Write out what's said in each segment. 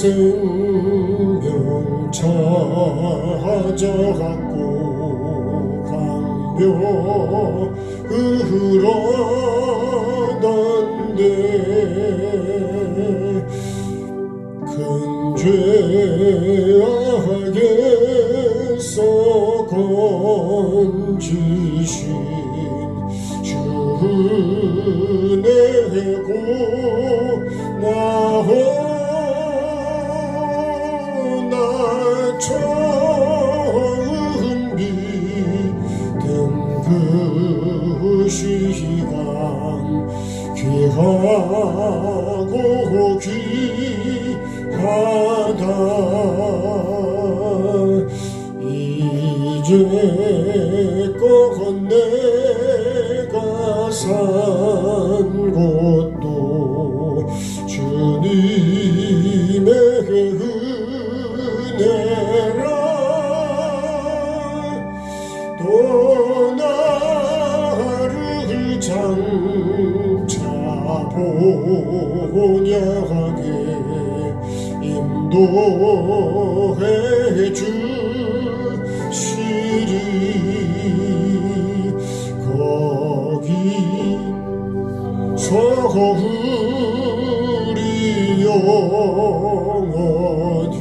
생명 찾아갔고 강며 흐르던데 큰 죄악에서 건지신 주내고 나 처음 믿은 그 시간 귀하고 귀하다 이제껏 내가 산 곳도 주님의 은혜라 또 나를 장차 본향하게 인도해 주시리 거기서 우리 영원히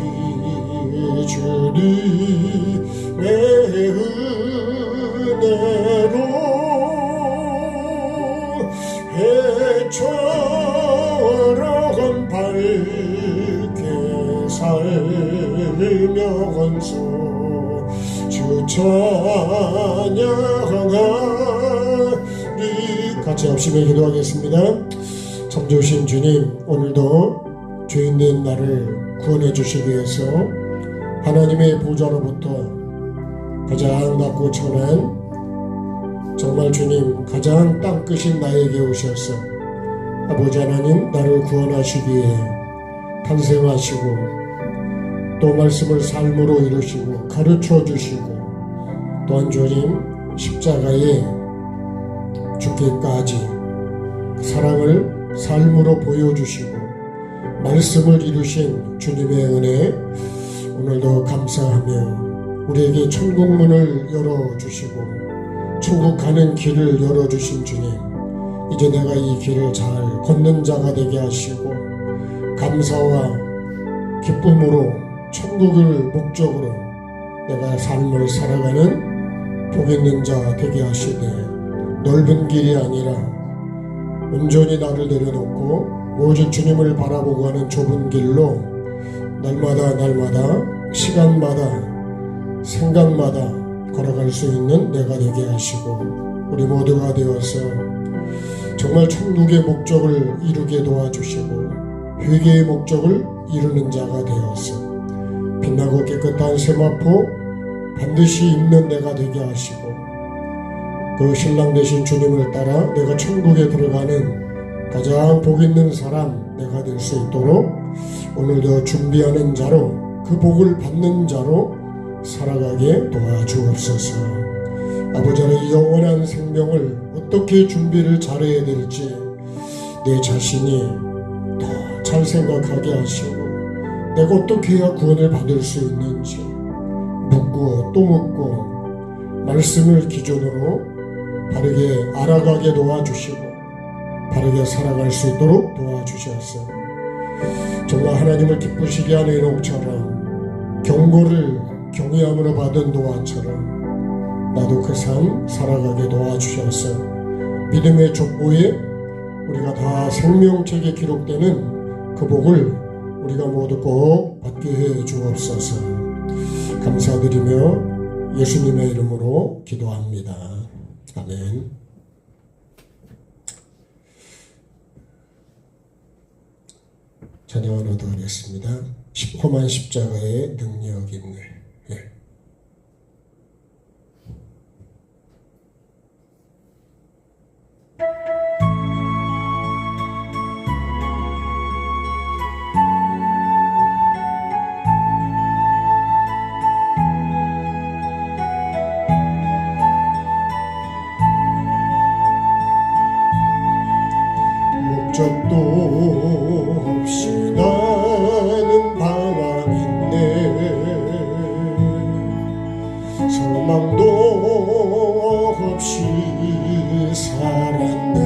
주님의 은혜로 해처럼 밝게 살면서 주 찬양하리. 같이 합심해 기도하겠습니다. 참 좋으신 주님, 오늘도 죄인된 나를 구원해 주시기 위해서 하나님의 보좌로부터 가장 낮고 천한 정말 주님 가장 땅끝인 나에게 오셔서 아버지 하나님 나를 구원하시기 위해 탄생하시고 또 말씀을 삶으로 이루시고 가르쳐 주시고 또한 주님 십자가에 죽기까지 사랑을 삶으로 보여주시고 말씀을 이루신 주님의 은혜 오늘도 감사하며 우리에게 천국문을 열어주시고 천국 가는 길을 열어주신 주님, 이제 내가 이 길을 잘 걷는 자가 되게 하시고 감사와 기쁨으로 천국을 목적으로 내가 삶을 살아가는 복 있는 자 되게 하시되 넓은 길이 아니라 온전히 나를 내려놓고 오직 주님을 바라보고 하는 좁은 길로 날마다 시간마다 생각마다 걸어갈 수 있는 내가 되게 하시고 우리 모두가 되어서 정말 천국의 목적을 이루게 도와주시고 회개의 목적을 이루는 자가 되어서 빛나고 깨끗한 세마포 반드시 입는 내가 되게 하시고 그 신랑 되신 주님을 따라 내가 천국에 들어가는 가장 복 있는 사람 내가 될 수 있도록 오늘도 준비하는 자로 그 복을 받는 자로 살아가게 도와주옵소서. 아버지 하나님 영원한 생명을 어떻게 준비를 잘해야 될지 내 자신이 더 잘 생각하게 하시고 내가 어떻게 해야 구원을 받을 수 있는지 묻고 또 묻고 말씀을 기준으로 바르게 알아가게 도와주시고 바르게 살아갈 수 있도록 도와주셔서 정말 하나님을 기쁘시게 하는 이놈처럼 경고를 경외함으로 받은 노아처럼 나도 그 삶 살아가게 도와주셔서 믿음의 족보에 우리가 다 생명책에 기록되는 그 복을 우리가 모두 꼭 받게 해 주옵소서. 감사드리며 예수님의 이름으로 기도합니다. 아멘. 찬양을 얻어가겠습니다. 험한 십자가의 능력 있네. 목적도 없이 나는 없이 살았네.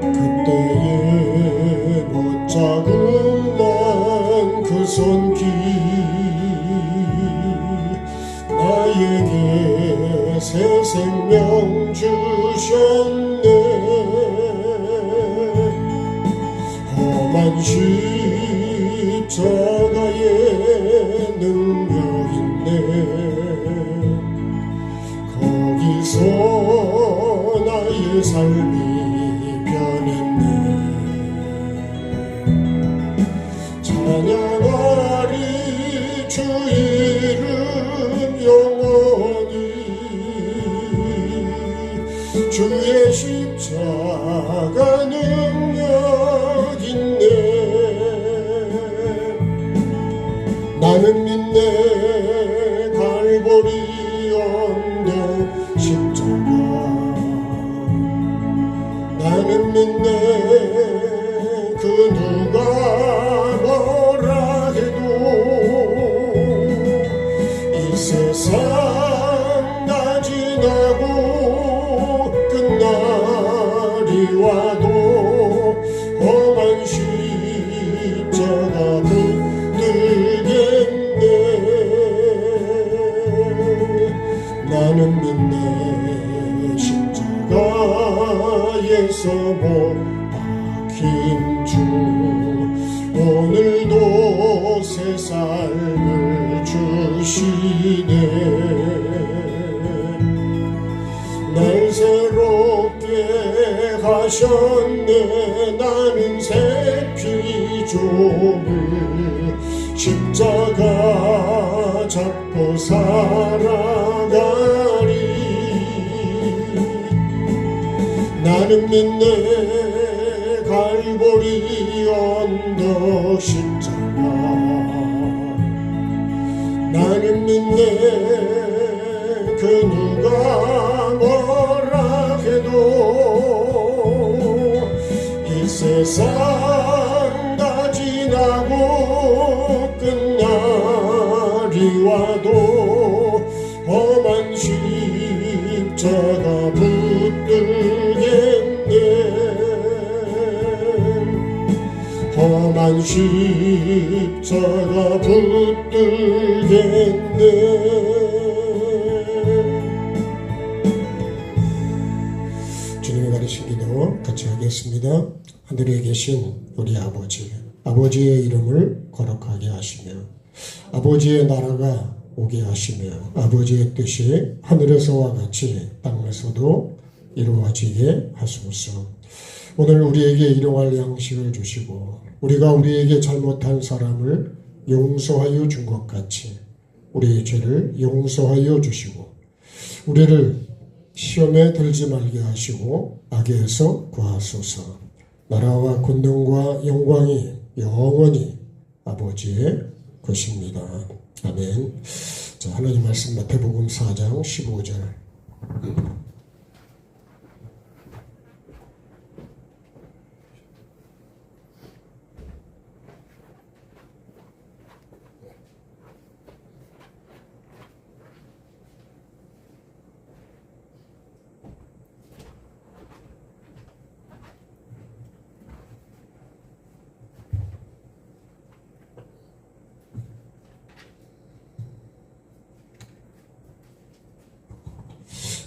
그때의 못자국난 그 손길 나에게 새 생명 주셨네. 험한 십자가에 능력 있네. 거기서 나의 삶이 변했네. 찬양하리 주 이름 영원히. 주의 십자가 능력 있네. 나는 믿네. 갈보리 언덕 십자가. 나는 믿네. 그 누가 뭐라 해도 이 세상 다 지나고 끝날이 와도 험한 십자가 붙들겠네. 나는 믿네. 십자가에서 못 박힌 주 오늘도 새 삶을 주시네. 날 새롭게 하셨네. 나는 새 피조물 십자가 잡고 살아가리. 나는 믿네. 갈보리 언덕 십자가. 나는 믿네. 그 누가 뭐라 해도 이 세상 다 지나고 끝날이 와도 험한 십자가 붙들겠네. 험한 십자가 붙들겠네. 주님이 가르친 기도 같이 하겠습니다. 하늘에 계신 우리 아버지, 아버지의 이름을 거룩하게 하시며 아버지의 나라가 오게 하시며 아버지의 뜻이 하늘에서와 같이 땅에서도 이루어지게 하소서. 오늘 우리에게 일용할 양식을 주시고 우리가 우리에게 잘못한 사람을 용서하여 준 것 같이 우리의 죄를 용서하여 주시고 우리를 시험에 들지 말게 하시고 악에서 구하소서. 나라와 권능과 영광이 영원히 아버지의 것입니다. 아멘. 자, 하나님 말씀 마태복음 4장 15절.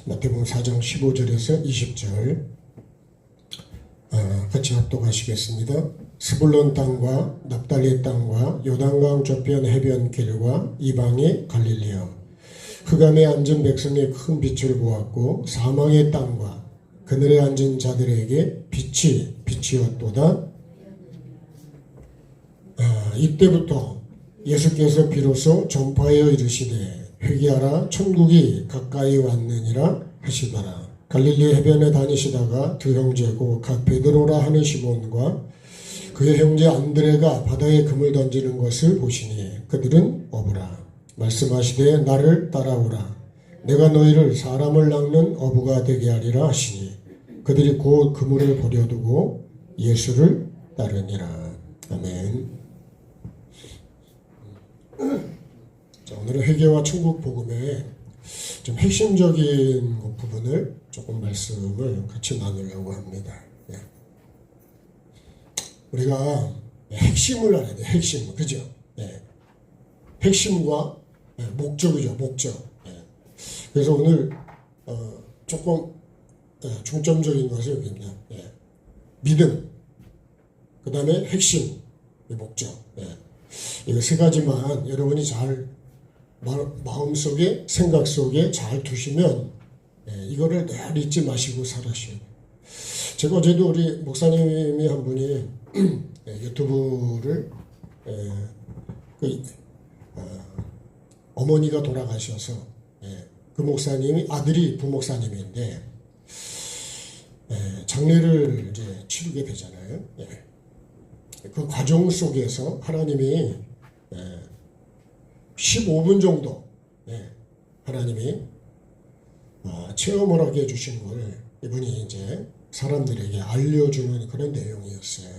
마태복음 4장 15절에서 20절 같이 합독하시겠습니다. 스불론 땅과 납달리 땅과 요단강 저편 해변길과 이방의 갈릴리여 흑암에 앉은 백성의 큰 빛을 보았고 사망의 땅과 그늘에 앉은 자들에게 빛이 비치었도다. 이때부터 예수께서 비로소 전파하여 이르시되 회개하라 천국이 가까이 왔느니라 하시더라. 갈릴리 해변에 다니시다가 두 형제고 각 베드로라 하는 시몬과 그의 형제 안드레가 바다에 금을 던지는 것을 보시니 그들은 어부라. 말씀하시되 나를 따라오라. 내가 너희를 사람을 낚는 어부가 되게 하리라 하시니 그들이 곧 그물을 버려두고 예수를 따르니라. 아멘. 자, 오늘은 회개와 천국 복음의 좀 핵심적인 그 부분을 조금 말씀을 같이 나누려고 합니다. 예. 우리가 핵심을 알아야 돼요. 핵심, 그죠? 예. 핵심과 목적이죠. 목적. 예. 그래서 오늘 조금 중점적인 것은 여기입니다. 예. 믿음, 그 다음에 핵심, 목적. 예. 이거 세 가지만 여러분이 잘 마음속에, 생각 속에 잘 두시면 이거를 늘 잊지 마시고 살아셔야 돼요. 제가 어제도 우리 목사님이 한 분이 유튜브를 어머니가 돌아가셔서 그 목사님이 아들이 부목사님인데 장례를 이제 치르게 되잖아요. 그 과정 속에서 하나님이 15분 정도 하나님이 체험을 하게 해주신 걸 이분이 이제 사람들에게 알려주는 그런 내용이었어요.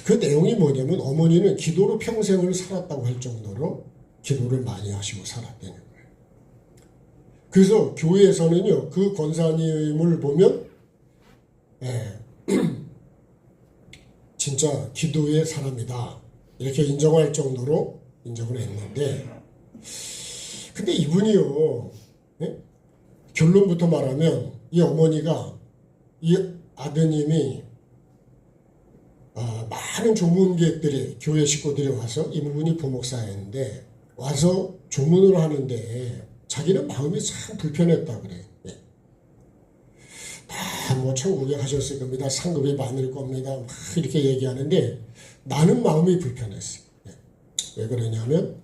그 내용이 뭐냐면 어머니는 기도로 평생을 살았다고 할 정도로 기도를 많이 하시고 살았다는 거예요. 그래서 교회에서는요, 그 권사님을 보면 진짜 기도의 사람이다 이렇게 인정할 정도로 인정을 했는데, 근데 이분이요, 결론부터 말하면 이 어머니가 이 아드님이 많은 조문객들이, 교회 식구들이 와서 이분이 부목사였는데 와서 조문을 하는데 자기는 마음이 참 불편했다 그래. 뭐 천국에 가셨을 겁니다. 상급이 많을 겁니다. 막 이렇게 얘기하는데 나는 마음이 불편했어요. 왜 그러냐면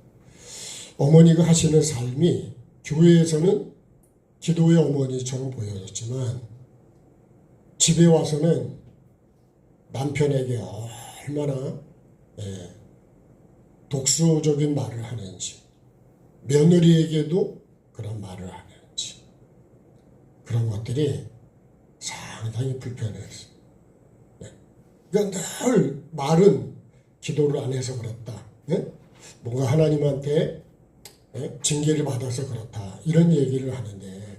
어머니가 하시는 삶이 교회에서는 기도의 어머니처럼 보여졌지만 집에 와서는 남편에게 얼마나 독소적인 말을 하는지, 며느리에게도 그런 말을 하는지, 그런 것들이 상당히 불편했어요. 그러니까 늘 말은 기도를 안 해서 그렇다, 뭔가 하나님한테 징계를 받아서 그렇다, 이런 얘기를 하는데,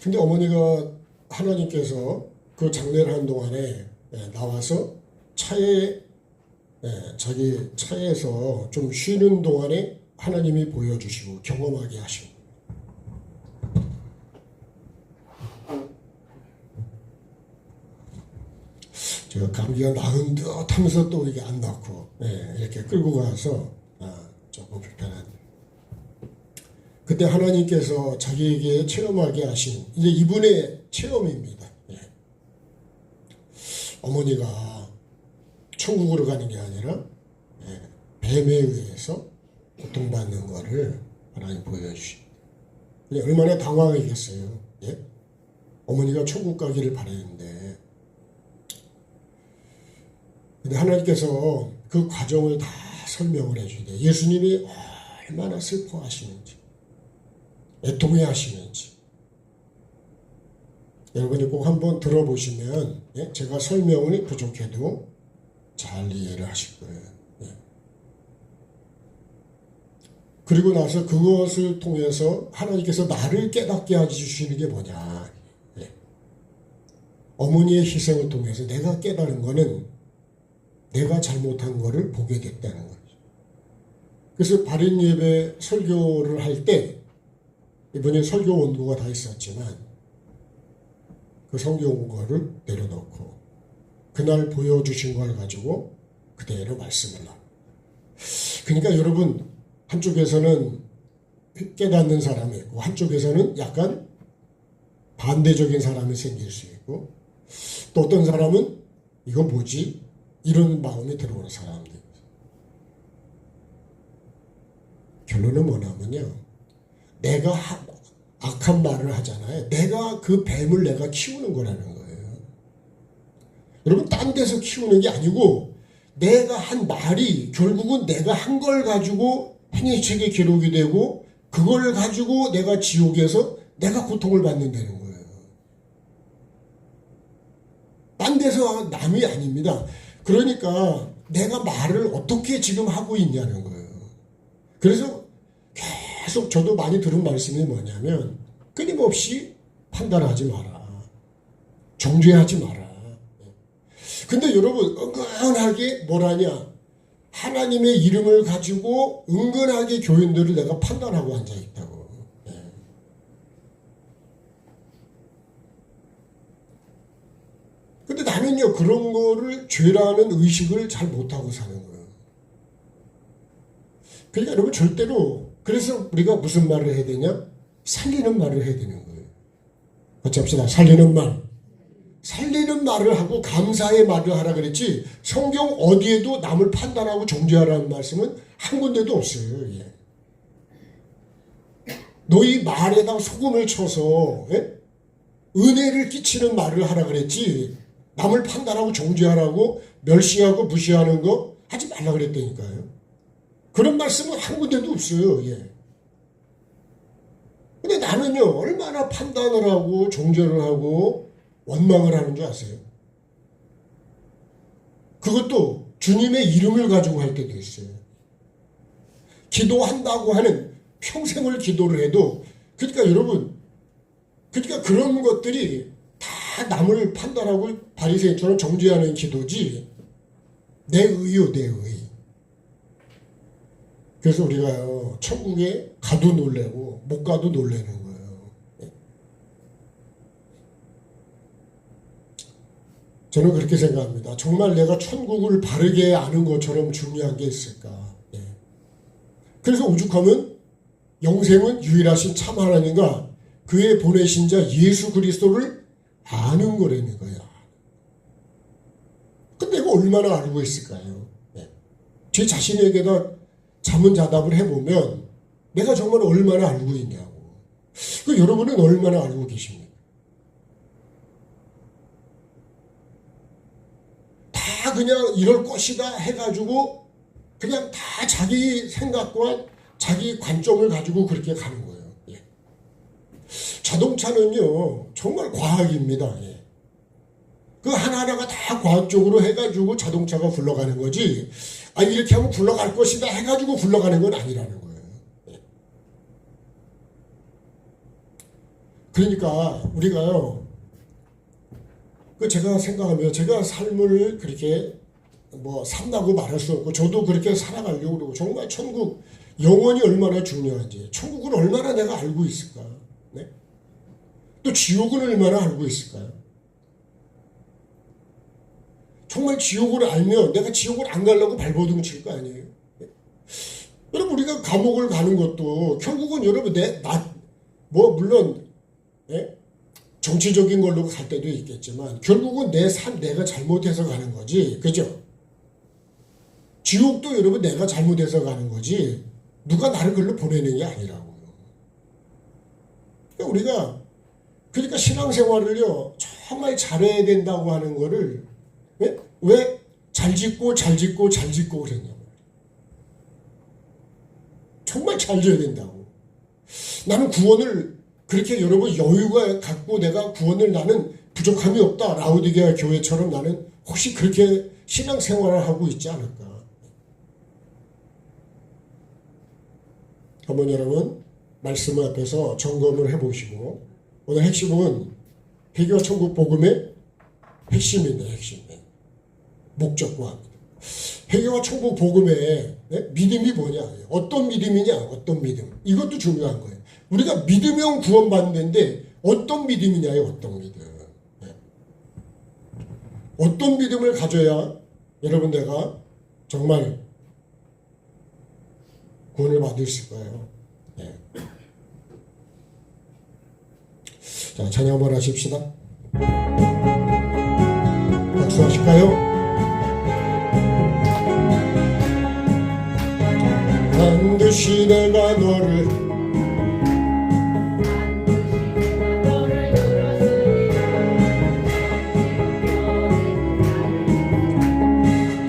근데 어머니가 하나님께서 그 장례를 한 동안에 나와서 차에 자기 차에서 좀 쉬는 동안에 하나님이 보여주시고 경험하게 하시고, 제가 감기가 나은 듯 하면서 또 이게 안 낫고 이렇게 끌고 가서 조금 불편한. 그때 하나님께서 자기에게 체험하게 하신 이제 이분의 체험입니다. 어머니가 천국으로 가는 게 아니라 뱀에 의해서 고통받는 것을 하나님 보여주십니다. 얼마나 당황했겠어요. 어머니가 천국 가기를 바랬는데, 근데 하나님께서 그 과정을 다 설명을 해주는데 예수님이 얼마나 슬퍼하시는지, 애통해 하시는지 여러분이 꼭 한번 들어보시면 제가 설명이 부족해도 잘 이해를 하실 거예요. 그리고 나서 그것을 통해서 하나님께서 나를 깨닫게 해주시는 게 뭐냐, 어머니의 희생을 통해서 내가 깨달은 거는 내가 잘못한 거를 보게 됐다는 거죠. 그래서 발인 예배 설교를 할 때 이번에 설교 원고가 다 있었지만 그 설교 원고를 내려놓고 그날 보여주신 걸 가지고 그대로 말씀을 하고, 그러니까 여러분 한쪽에서는 깨닫는 사람이 있고 한쪽에서는 약간 반대적인 사람이 생길 수 있고, 또 어떤 사람은 이거 뭐지? 이런 마음이 들어오는 사람들. 결론은 뭐냐면요, 내가 악한 말을 하잖아요. 내가 그 뱀을 내가 키우는 거라는 거예요. 여러분, 딴 데서 키우는 게 아니고 내가 한 말이 결국은 내가 한 걸 가지고 행위책에 기록이 되고 그걸 가지고 내가 지옥에서 내가 고통을 받는다는 거예요. 딴 데서 남이 아닙니다. 그러니까 내가 말을 어떻게 지금 하고 있냐는 거예요. 그래서 계속 저도 많이 들은 말씀이 뭐냐면 끊임없이 판단하지 마라. 정죄하지 마라. 근데 여러분 은근하게 뭐라냐, 하나님의 이름을 가지고 은근하게 교인들을 내가 판단하고 앉아있다고. 근데 나는요 그런 거를 죄라는 의식을 잘 못하고 사는 거예요. 그러니까 여러분 절대로, 그래서 우리가 무슨 말을 해야 되냐, 살리는 말을 해야 되는 거예요. 같이 합시다. 살리는 말. 살리는 말을 하고 감사의 말을 하라 그랬지, 성경 어디에도 남을 판단하고 정죄하라는 말씀은 한 군데도 없어요. 예. 너희 말에다 소금을 쳐서 은혜를 끼치는 말을 하라 그랬지, 남을 판단하고 정죄하라고 멸시하고 무시하는 거 하지 말라 그랬다니까요. 그런 말씀은 한 군데도 없어요. 예. 근데 나는요 얼마나 판단을 하고 정죄를 하고 원망을 하는 줄 아세요? 그것도 주님의 이름을 가지고 할 때도 있어요. 기도한다고 하는, 평생을 기도를 해도, 그러니까 여러분, 그러니까 그런 것들이 다 남을 판단하고 바리새인처럼 정죄하는 기도지, 내 의요, 내 의. 그래서 우리가요 천국에 가도 놀래고 못 가도 놀래는 거예요. 저는 그렇게 생각합니다. 정말 내가 천국을 바르게 아는 것처럼 중요한 게 있을까. 그래서 오죽하면 영생은 유일하신 참 하나님과 그의 보내신 자 예수 그리스도를 아는 거라는 거야. 근데 내가 얼마나 알고 있을까요? 제 자신에게다 자문자답을 해보면 내가 정말 얼마나 알고 있냐고. 그 여러분은 얼마나 알고 계십니까? 다 그냥 이럴 것이다 해가지고 그냥 다 자기 생각과 자기 관점을 가지고 그렇게 가는 거예요. 예. 자동차는요 정말 과학입니다. 예. 그 하나하나가 다 과학적으로 해가지고 자동차가 굴러가는 거지, 아 이렇게 하면 굴러갈 것이다 해가지고 굴러가는 건 아니라는 거예요. 예. 그러니까 우리가요, 그 제가 생각하면 제가 삶을 그렇게 뭐 산다고 말할 수 없고, 저도 그렇게 살아가려고 그러고, 정말 천국 영원이 얼마나 중요한지, 천국을 얼마나 내가 알고 있을까, 네? 또 지옥은 얼마나 알고 있을까요? 정말 지옥을 알면 내가 지옥을 안 가려고 발버둥 칠 거 아니에요? 네? 여러분 우리가 감옥을 가는 것도 결국은 여러분 물론 네? 정치적인 걸로 갈 때도 있겠지만 결국은 내 삶 내가 잘못해서 가는 거지, 그죠? 지옥도 여러분 내가 잘못해서 가는 거지 누가 나를 그걸로 보내는 게 아니라고요. 그러니까 신앙생활을요 정말 잘해야 된다고 하는 거를 왜 잘 짓고 그랬냐고. 정말 잘 져야 된다고. 나는 구원을 그렇게 여러분 여유가 갖고 내가 구원을, 나는 부족함이 없다, 라우디게아 교회처럼 나는 혹시 그렇게 신앙생활을 하고 있지 않을까. 한번 여러분 말씀 앞에서 점검을 해보시고, 오늘 핵심은 회개와 천국 복음의 핵심인데, 핵심 목적과 합니다. 회개와 천국 복음의 믿음이 뭐냐, 어떤 믿음이냐, 어떤 믿음, 이것도 중요한 거예요. 우리가 믿으면 구원받는데 어떤 믿음이냐요, 어떤 믿음. 어떤 믿음을 가져야 여러분 내가 정말 구원을 받을 수 있을까요? 자, 찬양 한번 하십시다. 박수하실까요? 반드시 내가 너를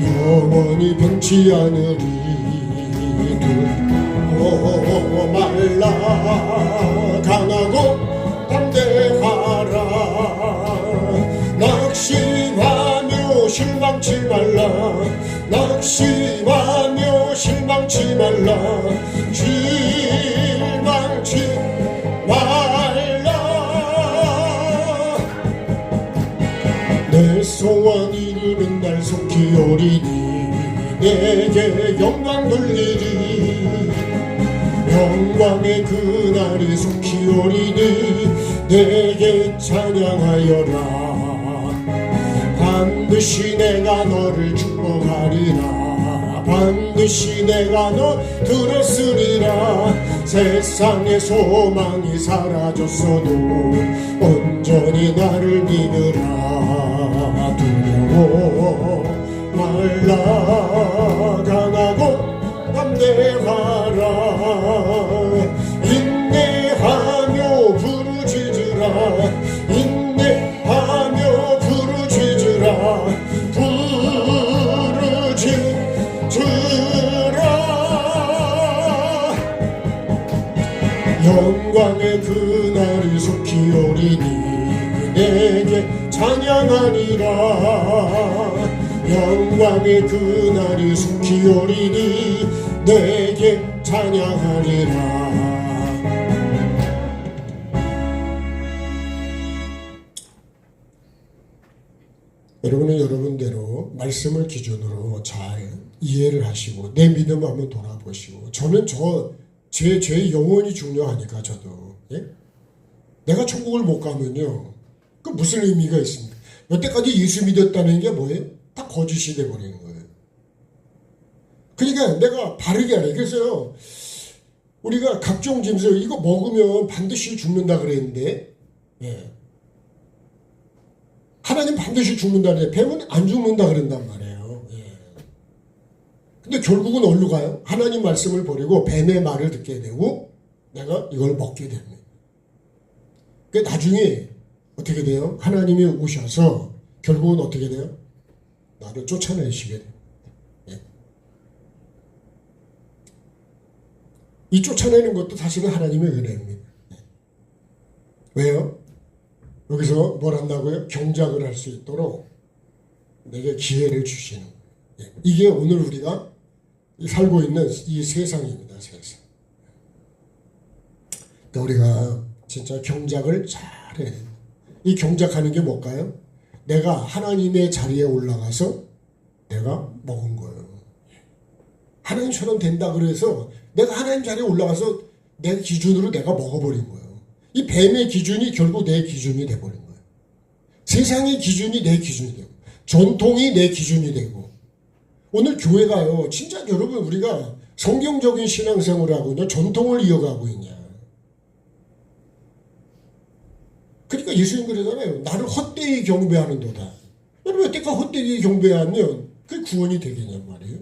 영원히 변치 않으리. 두고 말라, 강하고 담대하라. 낙심하며 실망치 말라. 낙심하며 실망치 말라. 내게 영광 돌리리. 영광의 그날이 속히 오리니 내게 찬양하여라. 반드시 내가 너를 축복하리라. 반드시 내가 너 들었으리라. 세상의 소망이 사라졌어도 온전히 나를 믿으라. 두려워 말라. 강하고 담대하라. 인내하며 부르짖으라. 인내하며 부르짖으라. 영광의 그날이 속히 오리니 내게 찬양하리라. 영광의 그날이 속히 오리니 내게 찬양하리라. 여러분은 여러분대로 말씀을 기준으로 잘 이해를 하시고 내 믿음 한번 돌아보시고, 저는 제 영혼이 중요하니까 저도, 예? 내가 천국을 못 가면요, 그 무슨 의미가 있습니까? 여태까지 예수 믿었다는 게 뭐예요? 다 거짓이 돼버리는 거예요. 그러니까 내가 바르게 하래. 그래서요, 우리가 각종 짐승 이거 먹으면 반드시 죽는다 그랬는데, 예. 하나님 반드시 죽는다는데 뱀은 안 죽는다 그런단 말이에요. 예. 근데 결국은 어디로 가요? 하나님 말씀을 버리고 뱀의 말을 듣게 되고 내가 이걸 먹게 됩니다. 그 나중에 어떻게 돼요? 하나님이 오셔서 결국은 어떻게 돼요? 나를 쫓아내시게 돼요. 예. 이 쫓아내는 것도 사실은 하나님의 은혜입니다. 예. 왜요? 여기서 뭘 한다고요? 경작을 할 수 있도록 내게 기회를 주시는 거예요. 예. 이게 오늘 우리가 살고 있는 이 세상입니다. 세상. 그러니까 우리가 진짜 경작을 잘 해야 돼요. 이 경작하는 게 뭘까요? 내가 하나님의 자리에 올라가서 내가 먹은 거예요. 하나님처럼 된다 그래서 내가 하나님 자리에 올라가서 내 기준으로 내가 먹어버린 거예요. 이 뱀의 기준이 결국 내 기준이 돼버린 거예요. 세상의 기준이 내 기준이 되고 전통이 내 기준이 되고, 오늘 교회가요, 진짜 여러분 우리가 성경적인 신앙생활을 하고 있냐, 전통을 이어가고 있냐. 그러니까 예수님 그러잖아요. 나를 헛되이 경배하는도다. 여러분 여태까지 헛되이 경배하면 그게 구원이 되겠냔 말이에요.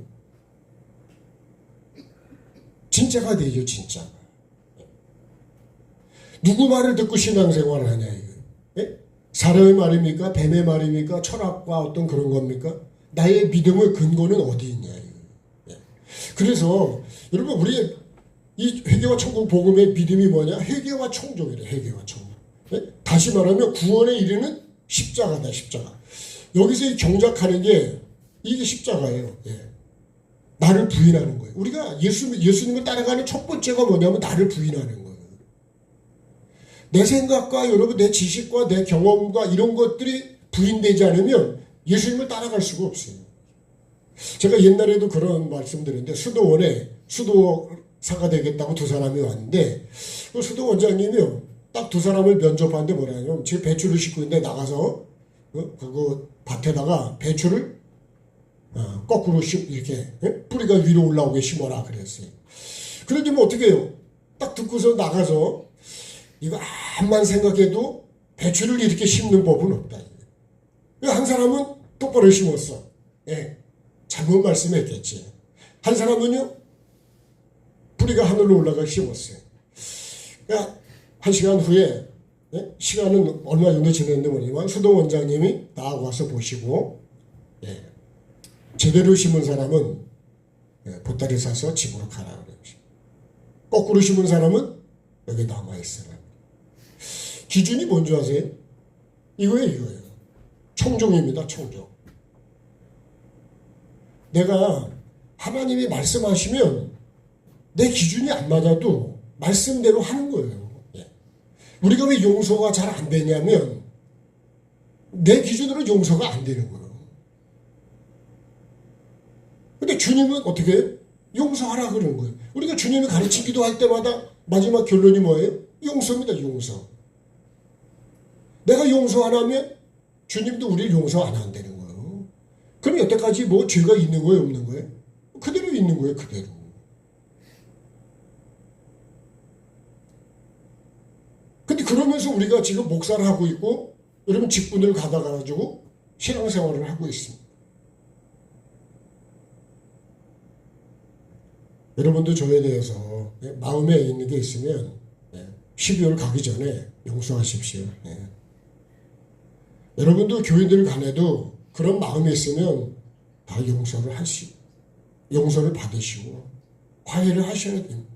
진짜가 되죠, 진짜. 누구 말을 듣고 신앙생활을 하냐 이거. 예? 사람의 말입니까? 뱀의 말입니까? 철학과 어떤 그런 겁니까? 나의 믿음의 근거는 어디 있냐 이거. 예. 그래서 여러분 우리 이 회개와 천국 복음의 믿음이 뭐냐? 회개와 청종이래. 회개와 청종. 예? 다시 말하면 구원에 이르는 십자가다. 십자가. 여기서 이 경작하는 게 이게 십자가예요. 예. 나를 부인하는 거예요. 우리가 예수님을 따라가는 첫 번째가 뭐냐면 나를 부인하는 거예요. 내 생각과 여러분 내 지식과 내 경험과 이런 것들이 부인되지 않으면 예수님을 따라갈 수가 없어요. 제가 옛날에도 그런 말씀드렸는데, 수도원에 수도사가 되겠다고 두 사람이 왔는데 그 수도 원장님이요, 딱 두 사람을 면접하는데 뭐라 하냐면, 제 배추를 싣고 있는데 나가서 그거 밭에다가 배추를 거꾸로 이렇게 뿌리가 위로 올라오게 심어라 그랬어요. 그런데 뭐 어떻게 해요? 딱 듣고서 나가서 이거 암만 생각해도 배추를 이렇게 심는 법은 없다. 한 사람은 똑바로 심었어. 예, 잘못 말씀했겠지. 한 사람은요, 뿌리가 하늘로 올라가 심었어요. 그러니까 한 시간 후에, 예? 시간은 얼마 정도 지났는데 뭐냐면 수도 원장님이 나하고 와서 보시고, 예, 제대로 심은 사람은 보따리 사서 집으로 가라 그러죠. 거꾸로 심은 사람은 여기 남아있어라. 기준이 뭔지 아세요? 이거예요. 청종입니다. 청종. 내가 하나님이 말씀하시면 내 기준이 안 맞아도 말씀대로 하는 거예요. 우리가 왜 용서가 잘 안 되냐면 내 기준으로 용서가 안 되는 거예요. 근데 주님은 어떻게 해요? 용서하라 그러는 거예요. 우리가 주님이 가르친 기도할 때마다 마지막 결론이 뭐예요? 용서입니다. 용서. 내가 용서 안 하면 주님도 우리를 용서 안 한다는 거예요. 그럼 여태까지 뭐 죄가 있는 거예요? 없는 거예요? 그대로 있는 거예요. 그대로. 근데 그러면서 우리가 지금 목사를 하고 있고 여러분 직분을 받아가지고 신앙생활을 하고 있습니다. 여러분도 저에 대해서 마음에 있는 게 있으면 12월 가기 전에 용서하십시오. 여러분도 교인들 간에도 그런 마음이 있으면 다 용서를 받으시고 화해를 하셔야 됩니다.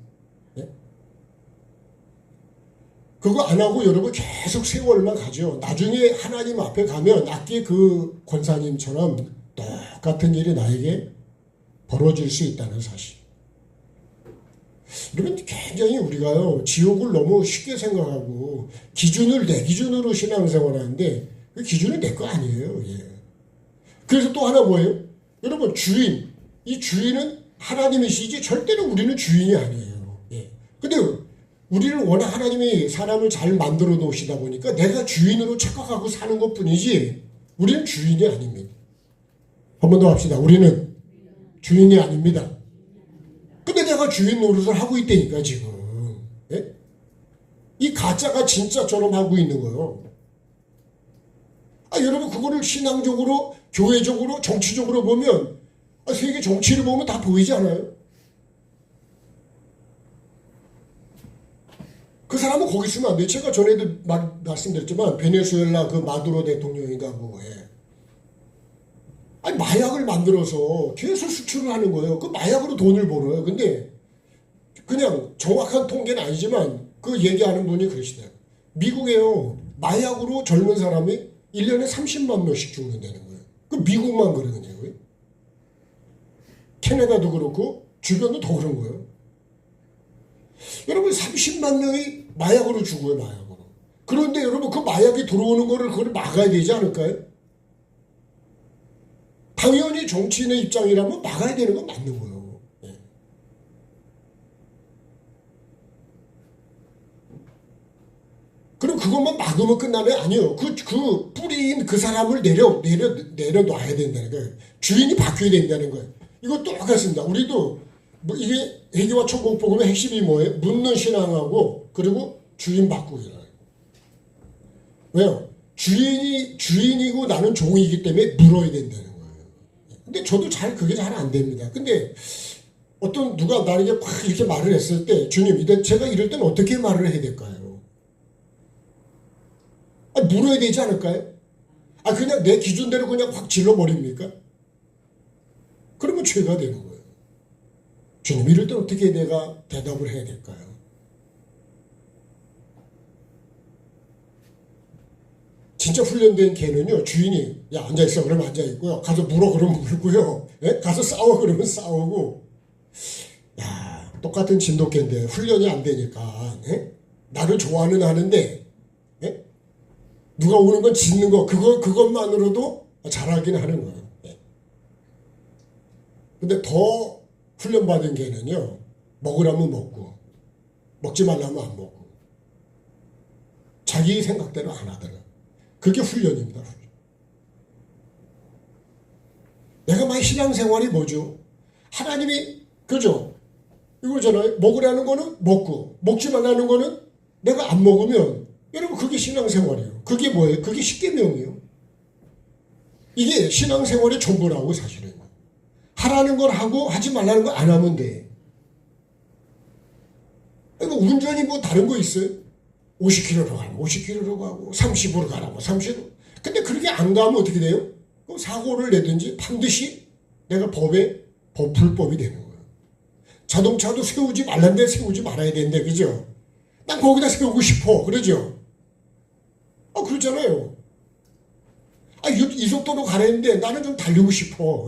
그거 안 하고 여러분 계속 세월만 가죠. 나중에 하나님 앞에 가면 아까 그 권사님처럼 똑같은 일이 나에게 벌어질 수 있다는 사실. 여러분 굉장히 우리가요 지옥을 너무 쉽게 생각하고 기준을 내 기준으로 신앙생활을 하는데 그 기준은 내 거 아니에요. 그래서 또 하나 뭐예요? 여러분 주인, 이 주인은 하나님이시지 절대로 우리는 주인이 아니에요. 근데 우리를 워낙 하나님이 사람을 잘 만들어 놓으시다 보니까 내가 주인으로 착각하고 사는 것 뿐이지 우리는 주인이 아닙니다. 한 번 더 합시다. 우리는 주인이 아닙니다. 근데 내가 주인 노릇을 하고 있다니까 지금. 이 가짜가 진짜처럼 하고 있는 거예요. 여러분 그거를 신앙적으로, 교회적으로, 정치적으로 보면 세계 정치를 보면 다 보이지 않아요? 그 사람은 거기 있으면 안 돼요. 제가 전에도 말씀드렸지만 베네수엘라 그 마두로 대통령인가 뭐에 마약을 만들어서 계속 수출을 하는 거예요. 그 마약으로 돈을 벌어요. 근데 그냥 정확한 통계는 아니지만 그 얘기하는 분이 그러시대요. 미국에요. 마약으로 젊은 사람이 1년에 30만 명씩 죽는다는 거예요. 그 미국만 그러느냐고요. 캐나다도 그렇고 주변도 더 그런 거예요. 여러분 30만 명이 마약으로 죽어요. 마약으로. 그런데 여러분 그 마약이 들어오는 거를 그걸 막아야 되지 않을까요? 당연히 정치인의 입장이라면 막아야 되는 건 맞는 거예요. 그럼 그것만 막으면 끝나면 아니에요. 그 뿌리인 그 사람을 내려놔야 된다는 거예요. 주인이 바뀌어야 된다는 거예요. 이거 똑같습니다. 우리도 이게 회개와 천국복음의 핵심이 뭐예요? 묻는 신앙하고 그리고 주인 바꾸기라. 왜요? 주인이고 나는 종이기 때문에 물어야 된다는 거예요. 근데 저도 그게 잘 안 됩니다. 근데 누가 나에게 막 이렇게 말을 했을 때 주님, 제가 이럴 때는 어떻게 말을 해야 될까요? 물어야 되지 않을까요? 그냥 내 기준대로 그냥 확 질러버립니까? 그러면 죄가 되는 거예요. 주님, 이럴 때 어떻게 내가 대답을 해야 될까요? 진짜 훈련된 개는요, 주인이, 야, 앉아있어. 그러면 앉아있고요. 가서 물어. 그러면 물고요. 가서 싸워. 그러면 싸우고. 야, 똑같은 진돗개인데 훈련이 안 되니까, 나를 좋아하는 하는데, 누가 오는 건 짖는 거, 그것만으로도 잘하긴 하는 거예요. 근데 더 훈련받은 개는요, 먹으라면 먹고, 먹지 말라면 안 먹고, 자기 생각대로 안 하더라. 그게 훈련입니다. 훈련. 내가 만약 신앙생활이 뭐죠? 하나님이, 그죠? 이거잖아요. 먹으라는 거는 먹고, 먹지 말라는 거는 내가 안 먹으면, 여러분 그게 신앙생활이에요. 그게 뭐예요? 그게 십계명이에요. 이게 신앙생활의 전부라고 사실은. 하라는 걸 하고 하지 말라는 걸 안 하면 돼. 운전이 뭐 다른 거 있어요? 50km로 가면 50km로 가고 30으로 가라고 30으로. 근데 그렇게 안 가면 어떻게 돼요? 그럼 사고를 내든지 반드시 내가 불법이 되는 거예요. 자동차도 세우지 말란데 세우지 말아야 되는데, 그죠? 난 거기다 세우고 싶어. 그러죠? 그렇잖아요. 이 속도로 가라는데 나는 좀 달리고 싶어.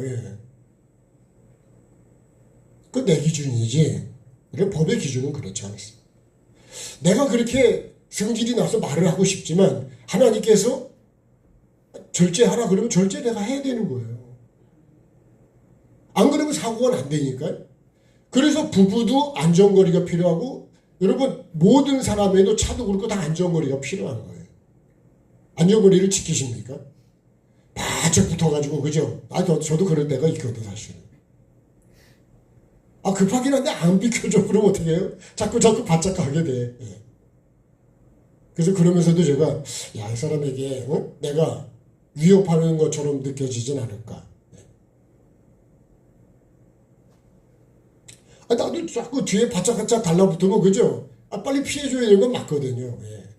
그 내 기준이지. 법의 기준은 그렇지 않습니다. 내가 그렇게 성질이 나서 말을 하고 싶지만 하나님께서 절제하라 그러면 절제 내가 해야 되는 거예요. 안 그러면 사고가 안 되니까요. 그래서 부부도 안전거리가 필요하고 여러분 모든 사람에도 차도 그렇고 다 안전거리가 필요한 거예요. 안전거리를 지키십니까? 바짝 붙어가지고 그죠? 저도 그럴 때가 있거든 사실은. 급하긴 한데 안 비켜줘. 그러면 어떻게 해요? 자꾸 바짝 가게 돼. 예. 그래서 그러면서도 제가 이 사람에게 내가 위협하는 것처럼 느껴지진 않을까. 나도 자꾸 뒤에 바짝 달라붙으면 그죠? 빨리 피해줘야 되는 건 맞거든요. 예.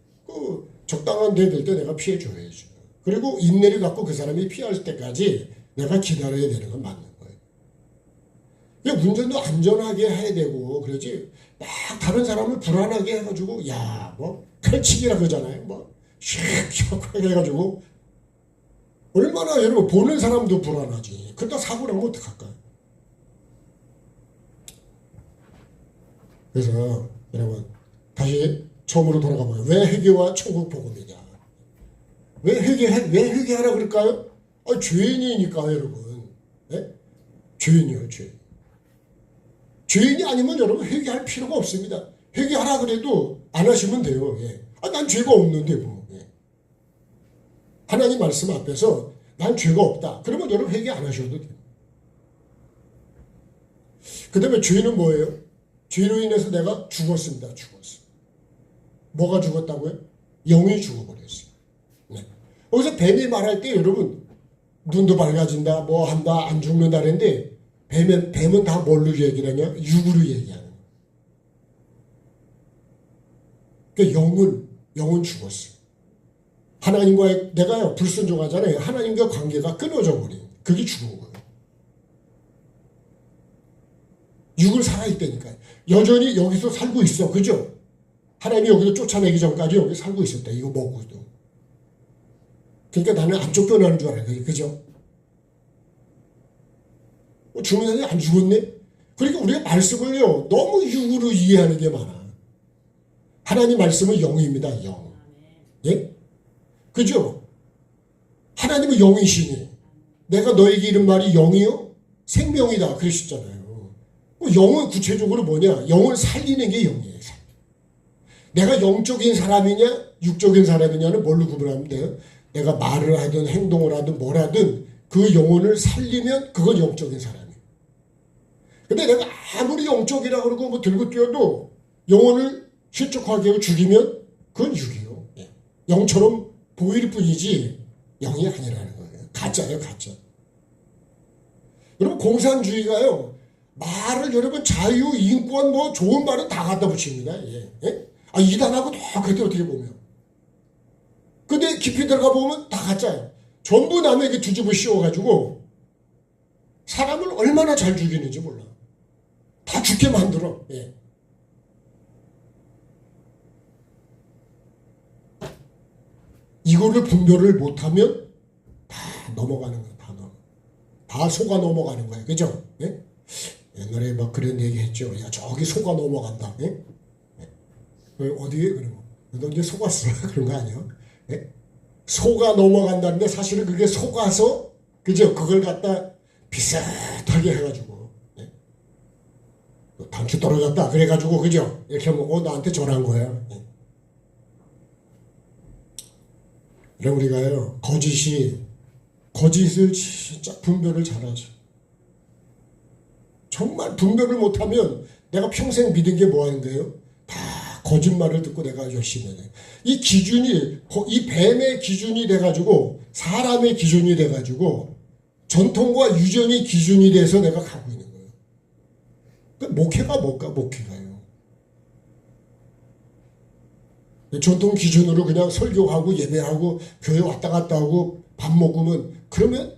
적당한 데 될 때 내가 피해줘야죠. 그리고 인내를 갖고 그 사람이 피할 때까지 내가 기다려야 되는 건 맞는 거예요. 운전도 안전하게 해야 되고 그러지 막 다른 사람을 불안하게 해가지고 칼치기라 그러잖아요. 슉슉 해가지고 얼마나 여러분 보는 사람도 불안하지. 그러다 사고 나면 어떡할까요? 그래서 여러분 다시 처음으로 돌아가보면 왜 회개와 천국 복음이냐? 왜 회개하라 그럴까요? 죄인이니까 여러분. 네? 죄인이요, 죄인. 죄인이 아니면 여러분 회개할 필요가 없습니다. 회개하라 그래도 안 하시면 돼요. 예. 난 죄가 없는데 뭐. 예. 하나님 말씀 앞에서 난 죄가 없다. 그러면 여러분 회개 안 하셔도 돼요. 그 다음에 죄는 뭐예요? 죄로 인해서 내가 죽었습니다. 죽었어. 뭐가 죽었다고요? 영이 죽어버렸어요. 네. 거기서 뱀이 말할 때 여러분 눈도 밝아진다, 뭐 한다, 안 죽는다 그랬는데 뱀은 다 뭘로 얘기를 하냐? 육으로 얘기하는 거예요. 그러니까 영은 죽었어요. 하나님과의 내가요 불순종하잖아요. 하나님과 관계가 끊어져 버린 그게 죽은 거예요. 육을 살아있다니까요. 여전히 여기서 살고 있어. 그죠? 하나님이 여기서 쫓아내기 전까지 여기 살고 있었다. 이거 먹고도. 그러니까 나는 안 쫓겨나는 줄 알아요. 그죠? 죽은 사람이 안 죽었네? 그러니까 우리가 말씀을요 너무 육으로 이해하는 게 많아. 하나님 말씀은 영입니다. 영. 예? 그죠? 하나님은 영이시니 내가 너에게 이른 말이 영이요? 생명이다. 그러셨잖아요. 영은 구체적으로 뭐냐? 영을 살리는 게 영이에요. 내가 영적인 사람이냐 육적인 사람이냐는 뭘로 구분하면 돼요? 내가 말을 하든 행동을 하든 뭘 하든 그 영혼을 살리면 그건 영적인 사람이에요. 근데 내가 아무리 영적이라 그러고 뭐 들고 뛰어도 영혼을 실족하게 하고 죽이면 그건 육이에요. 영처럼 보일 뿐이지 영이 아니라는 거예요. 가짜예요, 가짜. 여러분 공산주의가요. 말을 여러분 자유, 인권 뭐 좋은 말은 다 갖다 붙입니다. 예? 이단하고 똑같아요 어떻게 보면. 근데 깊이 들어가 보면 다 가짜예요. 전부 남에게 뒤집어 씌워가지고 사람을 얼마나 잘 죽이는지 몰라. 다 죽게 만들어. 예. 이거를 분별을 못하면 다 넘어가는 거야. 다 속아 넘어가는 거야. 그죠? 예? 옛날에 막 그런 얘기 했죠. 야, 저기 속아 넘어간다. 예? 어디에 그런 거? 너 이제 속았어. 그런 거 아니야? 예? 속아 넘어간다는데 사실은 그게 속아서, 그죠? 그걸 갖다 비슷하게 해가지고, 예? 단추 떨어졌다. 그래가지고, 그죠? 이렇게 하면, 나한테 전한 거야. 예? 그럼 우리가요, 거짓을 진짜 분별을 잘하죠. 정말 분별을 못하면 내가 평생 믿은 게 뭐 하는 거예요? 다 거짓말을 듣고 내가 열심히 해요. 이 기준이, 이 뱀의 기준이 돼가지고, 사람의 기준이 돼가지고, 전통과 유전이 기준이 돼서 내가 가고 있는 거예요. 그 목회가 뭘까? 목회가요. 전통 기준으로 그냥 설교하고 예배하고 교회 왔다 갔다 하고 밥 먹으면, 그러면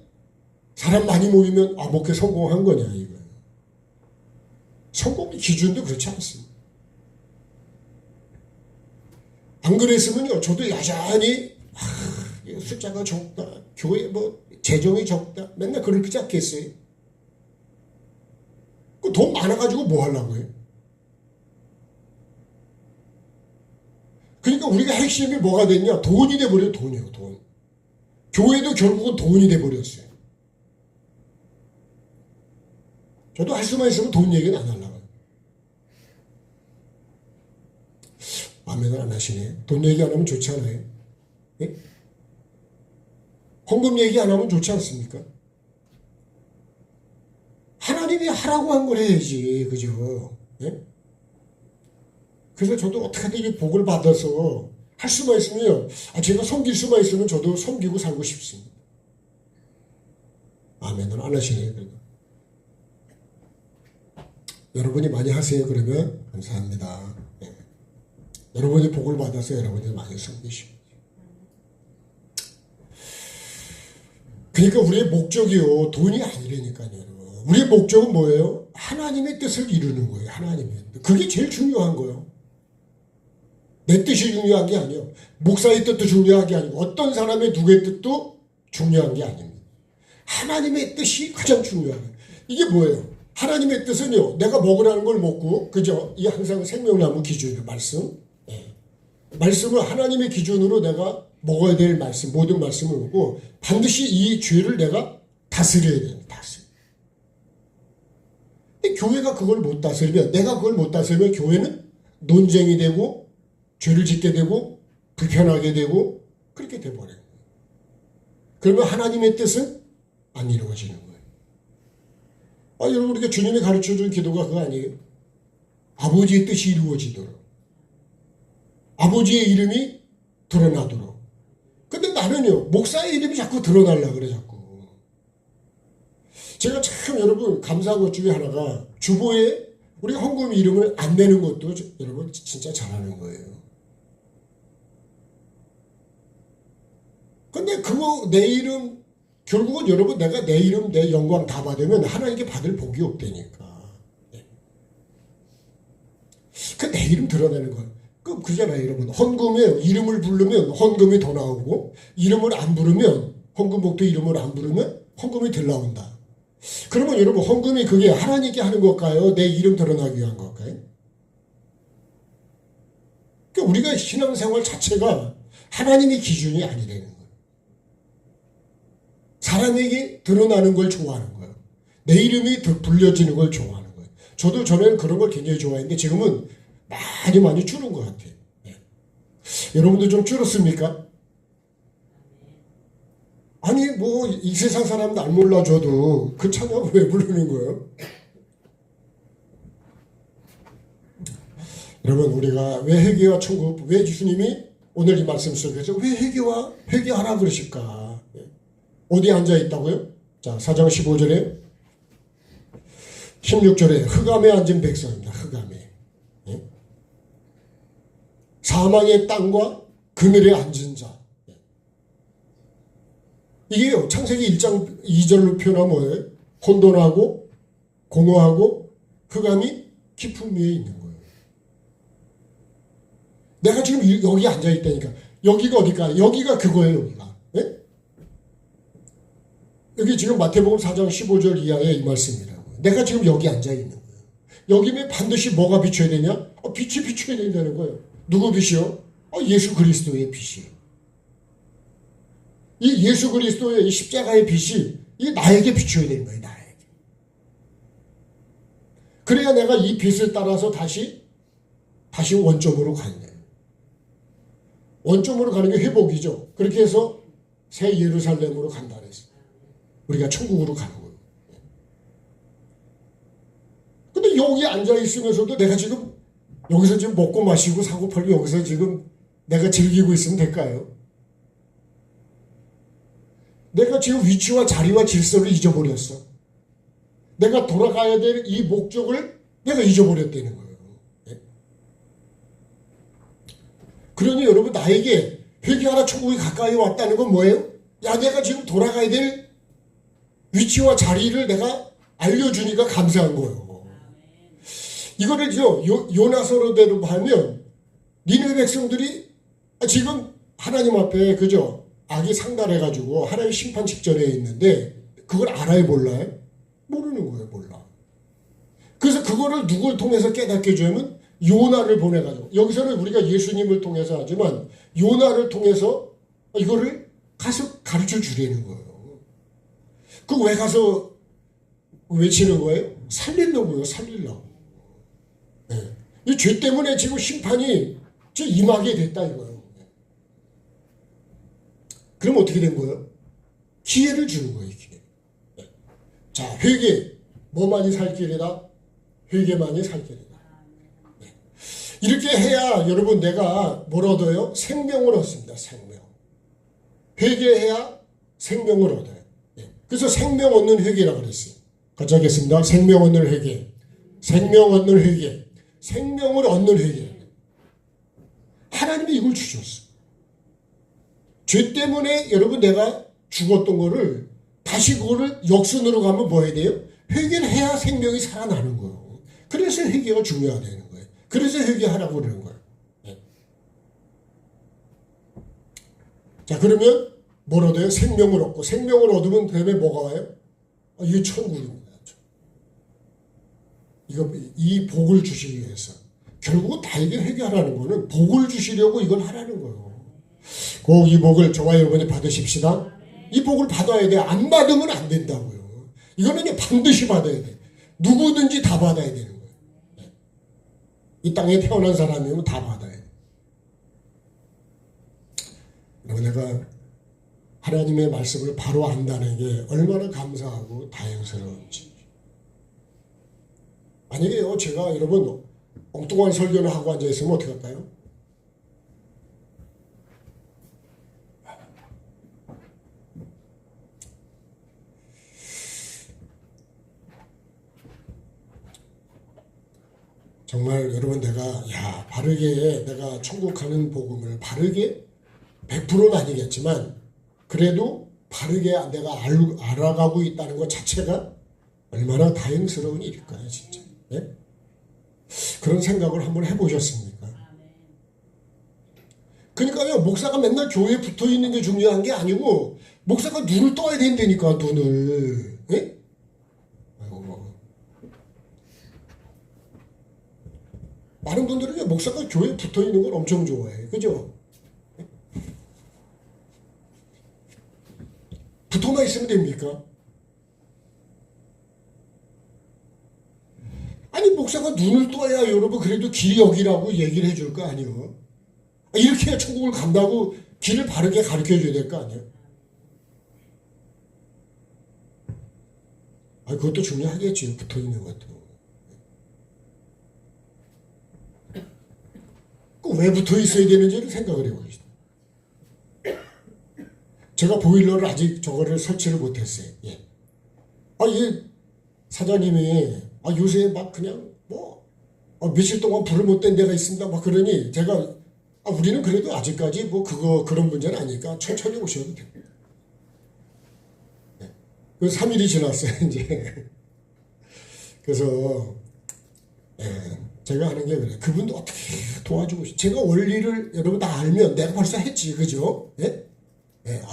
사람 많이 모이면 목회 성공한 거냐 이거예요. 성공의 기준도 그렇지 않습니다. 안 그랬으면요 저도 여전히 숫자가 적다, 교회 뭐 재정이 적다, 맨날 그렇게 않겠어요? 돈 많아가지고 뭐 하려고 해요? 그러니까 우리가 핵심이 뭐가 됐냐? 돈이 돼버려요. 돈이요. 돈. 교회도 결국은 돈이 돼버렸어요. 저도 할 수만 있으면 돈 얘기는 안 하려고요. 아멘을 안 하시네. 돈 얘기 안 하면 좋지 않아요? 예? 헌금 얘기 안 하면 좋지 않습니까? 하나님이 하라고 한 걸 해야지, 그죠? 예? 그래서 저도 어떻게든 이 복을 받아서 할 수만 있으면, 제가 섬길 수만 있으면 저도 섬기고 살고 싶습니다. 아멘을 안 하시네요, 그래도. 여러분이 많이 하세요, 그러면 감사합니다. 예. 여러분이 복을 받아서 여러분이 많이 섬기시고. 그러니까 우리의 목적이요, 돈이 아니라니까요, 여러분. 우리의 목적은 뭐예요? 하나님의 뜻을 이루는 거예요, 하나님의 뜻. 그게 제일 중요한 거예요. 내 뜻이 중요한 게 아니에요. 목사의 뜻도 중요한 게 아니고 어떤 사람의 누구의 뜻도 중요한 게 아닙니다. 하나님의 뜻이 가장 중요한 거예요. 이게 뭐예요? 하나님의 뜻은요, 내가 먹으라는 걸 먹고, 그죠? 이 항상 생명나무 기준이에요, 말씀. 네. 말씀을 하나님의 기준으로 내가 먹어야 될 말씀, 모든 말씀을 먹고, 반드시 이 죄를 내가 다스려야 돼요, 다스려. 근데 교회가 그걸 못 다스리면, 내가 그걸 못 다스리면 교회는 논쟁이 되고, 죄를 짓게 되고 불편하게 되고 그렇게 돼버려요. 그러면 하나님의 뜻은 안 이루어지는 거예요. 여러분 우리가 주님이 가르쳐준 기도가 그거 아니에요? 아버지의 뜻이 이루어지도록, 아버지의 이름이 드러나도록. 근데 나는요, 목사의 이름이 자꾸 드러나려고 그래, 자꾸. 제가 참 여러분 감사한 것 중에 하나가 주보에 우리 헌금 이름을 안 내는 것도 여러분 진짜 잘하는 거예요. 근데 그거 내 이름, 결국은 여러분 내가 내 이름, 내 영광 다 받으면 하나님께 받을 복이 없다니까. 그 내 이름 드러내는 거예요. 그잖아요, 여러분. 헌금에 이름을 부르면 헌금이 더 나오고, 이름을 안 부르면, 헌금복도 이름을 안 부르면 헌금이 덜 나온다. 그러면 여러분, 헌금이 그게 하나님께 하는 걸까요? 내 이름 드러나기 위한 걸까요? 그러니까 우리가 신앙생활 자체가 하나님의 기준이 아니라는 거예요. 사람에게 드러나는 걸 좋아하는 거예요. 내 이름이 불려지는 걸 좋아하는 거예요. 저도 전에는 그런 걸 굉장히 좋아했는데 지금은 많이 줄은 것 같아요. 네. 여러분도 좀 줄었습니까? 아니 뭐 이 세상 사람 날 몰라줘도 그 찬양 왜 부르는 거예요? 여러분 우리가 왜 회개와 천국, 왜 예수님이 오늘 이 말씀 속에서 왜 회개하라 그러실까? 어디에 앉아 있다고요? 자, 4장 15절에 16절에 흑암에 앉은 백성입니다. 흑암에. 예? 사망의 땅과 그늘에 앉은 자. 이게요, 창세기 1장 2절로 표현하면 뭐예요? 혼돈하고 공허하고 흑암이 깊은 위에 있는 거예요. 내가 지금 여기 앉아 있다니까. 여기가 어딜까? 여기가 그거예요, 여기가. 예? 여기 지금 마태복음 4장 15절 이하의 이 말씀이라고. 내가 지금 여기 앉아 있는 거예요. 여기면 반드시 뭐가 비춰야 되냐? 빛이 비춰야 된다는 거예요. 누구 빛이요? 예수 그리스도의 빛이. 이 예수 그리스도의 이 십자가의 빛이 이 나에게 비춰야 되는 거예요. 나에게. 그래야 내가 이 빛을 따라서 다시 원점으로 가는 거예요. 원점으로 가는 게 회복이죠. 그렇게 해서 새 예루살렘으로 간다 그랬어요. 우리가 천국으로 가는 거예요. 근데 여기 앉아 있으면서도 내가 지금 여기서 지금 먹고 마시고 사고 팔고 여기서 지금 내가 즐기고 있으면 될까요? 내가 지금 위치와 자리와 질서를 잊어버렸어. 내가 돌아가야 될 이 목적을 내가 잊어버렸다는 거예요. 그러니 여러분 나에게 회개하라 천국이 가까이 왔다는 건 뭐예요? 야, 내가 지금 돌아가야 될 위치와 자리를 내가 알려주니까 감사한 거예요. 이거를 요나서로대로 하면 니네 백성들이 지금 하나님 앞에 그죠? 악이 상달해가지고 하나님 심판 직전에 있는데 그걸 알아요, 몰라요? 모르는 거예요, 몰라. 그래서 그거를 누굴 통해서 깨닫게 해주면 요나를 보내가지고, 여기서는 우리가 예수님을 통해서 하지만 요나를 통해서 이거를 가서 가르쳐 주려는 거예요. 그 왜 가서 외치는 거예요? 살리려고요, 살리려고. 네. 이 죄 때문에 지금 심판이 임하게 됐다 이거예요. 그럼 어떻게 된 거예요? 기회를 주는 거예요, 기회. 네. 자, 회개. 뭐만이 살 길이다? 회개만이 살 길이다. 네. 이렇게 해야 여러분 내가 뭘 얻어요? 생명을 얻습니다, 생명. 회개해야 생명을 얻어요. 네. 그래서 생명 얻는 회개라고 그랬어요. 같이 하겠습니다. 생명 얻는 회개. 생명 얻는 회개. 생명을 얻는 회개. 하나님이 이걸 주셨어. 죄 때문에 여러분 내가 죽었던 거를 다시 그거를 역순으로 가면 뭐 해야 돼요? 회개를 해야 생명이 살아나는 거예요. 그래서 회개가 중요하다는 거예요. 그래서 회개하라고 그러는 거예요. 네. 자, 그러면 뭘 얻어요? 생명을 얻고, 생명을 얻으면 그다음에 뭐가 와요? 이게 천국입니다. 이 복을 주시기 위해서. 결국은 나에게 회개하라는 거는 복을 주시려고 이걸 하라는 거예요. 꼭 이 복을 저와 여러분이 받으십시다. 이 복을 받아야 돼. 안 받으면 안 된다고요. 이거는 반드시 받아야 돼. 누구든지 다 받아야 되는 거예요. 이 땅에 태어난 사람이면 다 받아야 돼. 여러분, 내가 하나님의 말씀을 바로 안다는 게 얼마나 감사하고 다행스러운지. 만약에요, 제가 여러분 엉뚱한 설교를 하고 앉아있으면 어떻게 할까요? 정말 여러분 내가 바르게 내가 천국 가는 복음을 바르게 100%는 아니겠지만 그래도 바르게 내가 알아가고 있다는 것 자체가 얼마나 다행스러운 일일까요, 진짜. 네? 그런 생각을 한번 해보셨습니까? 그러니까요, 목사가 맨날 교회에 붙어 있는 게 중요한 게 아니고 목사가 눈을 떠야 된다니까, 눈을. 네? 많은 분들은 목사가 교회에 붙어 있는 걸 엄청 좋아해요. 그죠? 붙어만 있으면 됩니까? 아니, 목사가 눈을 떠야 여러분 그래도 길이 여기라고 얘기를 해줄 거 아니에요? 이렇게 해야 천국을 간다고 길을 바르게 가르쳐 줘야 될 거 아니에요? 그것도 중요하겠지, 붙어 있는 것도. 왜 붙어 있어야 되는지를 생각을 해보겠습니다. 제가 보일러를 아직 저거를 설치를 못했어요. 예. 이 사장님이 요새 막 그냥 며칠 동안 불을 못 댄 데가 있습니다. 막 그러니 제가 우리는 그래도 아직까지 그런 문제는 아니니까 천천히 오셔도 됩니다. 예. 그 3일이 지났어요, 이제. 그래서 제가 하는 게 그래요. 그분도 어떻게 도와주고 제가 원리를 여러분 다 알면 내가 벌써 했지, 그죠? 예?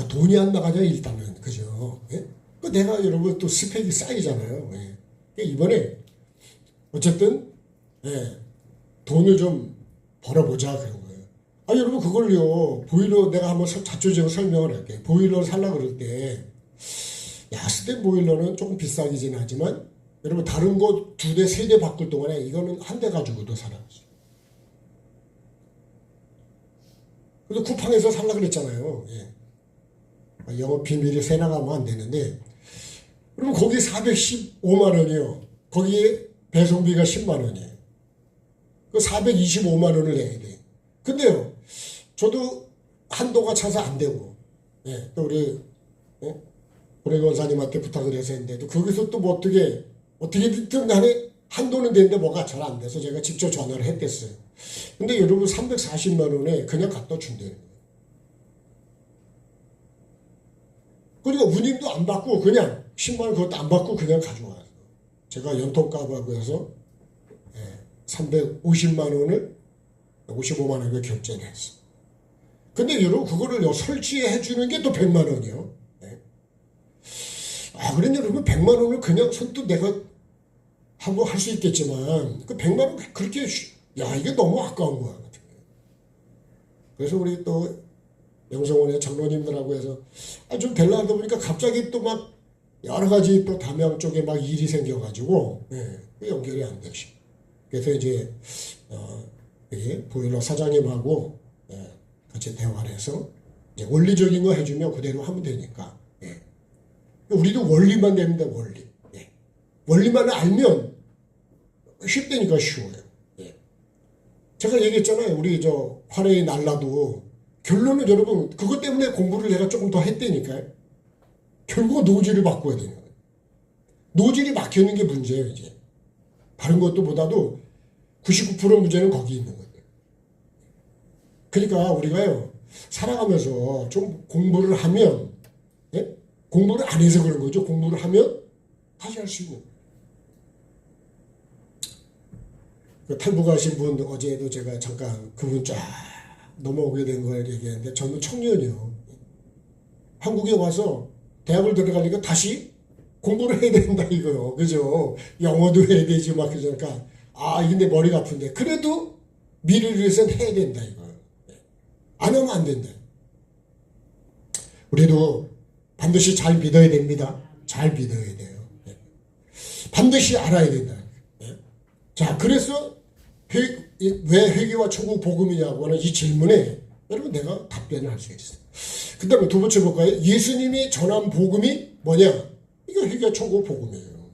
돈이 안 나가냐 일단은, 그죠? 예? 내가 여러분 또 스펙이 쌓이잖아요. 예. 이번에 어쨌든 돈을 좀 벌어보자 그런 거예요. 여러분 그걸요, 보일러 내가 한번 자초지종 설명을 할게요. 보일러 살라 그럴 때 스텐 보일러는 조금 비싸긴 하지만 여러분 다른 거 2대, 3대 바꿀 동안에 이거는 한 대 가지고도 살아가죠. 그래서 쿠팡에서 살라 그랬잖아요. 예. 영업 비밀이 새 나가면 안 되는데, 그러면 거기 415만 원이요. 거기에 배송비가 10만 원이에요. 그 425만 원을 내야 돼. 근데요, 저도 한도가 차서 안 되고, 또 우리 권사님한테 부탁을 해서 했는데도 거기서 또 어떻게든 간에 한도는 되는데 뭐가 잘 안 돼서 제가 직접 전화를 했댔어요. 근데 여러분 340만 원에 그냥 갖다 준대요. 그러니까 운임도 안 받고 그냥 10만 원 그것도 안 받고 그냥 가져와요. 제가 연통값하고 해서 350만 원을 55만 원을 결제를 했어. 근데 여러분 그거를 설치해 주는 게 또 100만 원이요. 그런데 여러분 100만 원을 그냥 손도 내가 하고 할 수 있겠지만 그 100만 원 그렇게 이게 너무 아까운 거야. 그래서 우리 또 영성원의 장로님들하고 해서 좀 될라 하다 보니까 갑자기 또 막 여러 가지 또 담양 쪽에 막 일이 생겨가지고 연결이 안 되시. 그래서 이제 보일러 사장님하고 같이 대화를 해서 이제 원리적인 거 해주면 그대로 하면 되니까. 우리도 원리만 됩니다. 원리. 원리만 알면 쉽다니까 쉬워요. 제가 얘기했잖아요. 우리 저 화레이 날라도 결론은 여러분 그것 때문에 공부를 내가 조금 더 했다니까요. 결국 노즐을 바꿔야 되는 거예요. 노즐이 막혀있는 게 문제예요. 이제 다른 것도 보다도 99% 문제는 거기 있는 거예요. 그러니까 우리가요 살아가면서 좀 공부를 하면 공부를 안 해서 그런 거죠. 공부를 하면 다시 할 수 있는 거예요. 그 탈북하신 분 어제도 제가 잠깐 그분 쫙 넘어오게 된 걸 얘기했는데 젊은 청년이요. 한국에 와서 대학을 들어가니까 다시 공부를 해야 된다 이거요. 그죠? 영어도 해야 되지 막 그러니까 근데 머리가 아픈데 그래도 미래를 위해서는 해야 된다 이거요. 안 하면 안 된다. 우리도 반드시 잘 믿어야 됩니다. 잘 믿어야 돼요. 반드시 알아야 된다. 자, 그래서 왜 회개와 천국 복음이냐고 하는 이 질문에 여러분 내가 답변을 할 수 있어요. 그 다음에 두 번째 볼까요? 예수님이 전한 복음이 뭐냐? 이거 회개와 천국 복음이에요.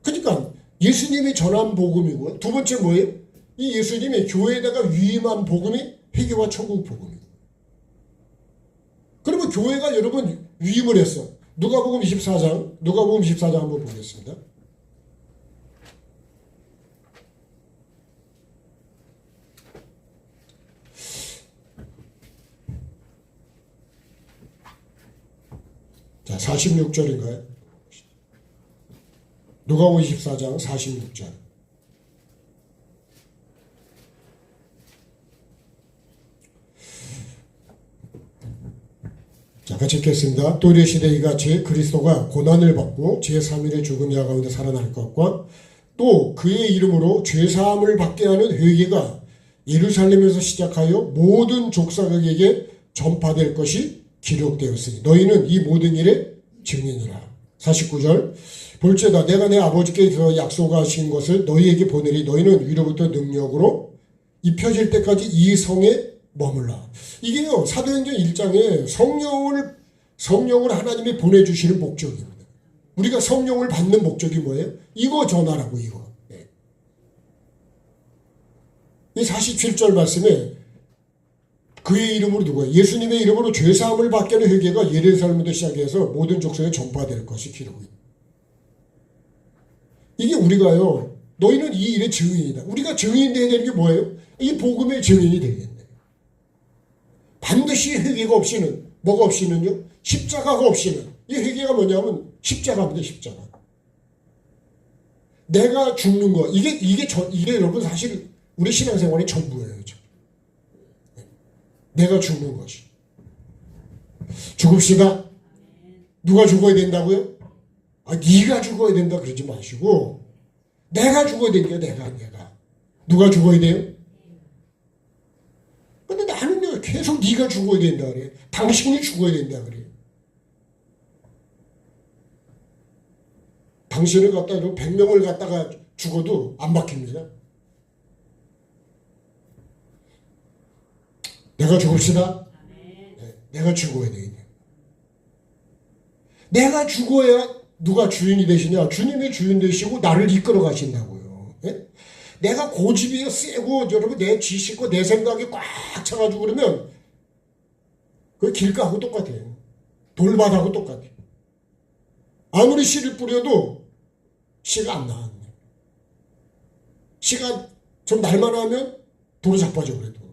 그러니까 예수님이 전한 복음이고요. 두 번째 뭐예요? 이 예수님이 교회에다가 위임한 복음이 회개와 천국 복음이에요. 그러면 교회가 여러분 위임을 했어. 누가복음 24장 한번 보겠습니다. 자, 46절인가요? 누가복음 24장 46절. 자, 같이 읽겠습니다. 또 이르시되 이같이 그리스도가 고난을 받고 제3일에 죽은 자 가운데 살아날 것과 또 그의 이름으로 죄사함을 받게 하는 회개가 예루살렘에서 시작하여 모든 족속에게 전파될 것이 기록되었으니 너희는 이 모든 일의 증인이라. 49절. 볼지어다 내가 내 아버지께서 약속하신 것을 너희에게 보내리 너희는 위로부터 능력으로 입혀질 때까지 이 성에 머물라. 이게요 사도행전 1장에 성령을 하나님이 보내주시는 목적입니다. 우리가 성령을 받는 목적이 뭐예요? 이거 전하라고 이거. 이 47절 말씀에 그의 이름으로 누구예요? 예수님의 이름으로 죄사함을 받게 하는 회개가 예루살렘부터 시작해서 모든 족속에 전파될 것이 기록이. 이게 우리가요. 너희는 이 일의 증인이다. 우리가 증인이 되어야 되는 게 뭐예요? 이 복음의 증인이 되겠네. 반드시 회개가 없이는 뭐가 없이는요? 십자가가 없이는. 이 회개가 뭐냐면 십자가입니다. 십자가. 내가 죽는 거 이게 여러분 사실 우리 신앙생활의 전부예요. 내가 죽는 것이. 죽읍시다. 누가 죽어야 된다고요? 네가 죽어야 된다 그러지 마시고 내가 죽어야 된다. 내가. 누가 죽어야 돼요? 근데 나는 계속 네가 죽어야 된다 그래. 당신이 죽어야 된다 그래. 당신을 갖다가 100명을 갖다가 죽어도 안 바뀝니다. 내가 죽읍시다. 내가 죽어야 돼. 내가 죽어야 누가 주인이 되시냐? 주님이 주인 되시고 나를 이끌어 가신다고요. 내가 고집이 세고 여러분 내 지식과 내 생각이 꽉 차가지고 그러면 그 길가하고 똑같아요. 돌밭하고 똑같아요. 아무리 씨를 뿌려도 씨가 안 나왔네. 씨가 좀 날만 하면 돌이 자빠져 그래도.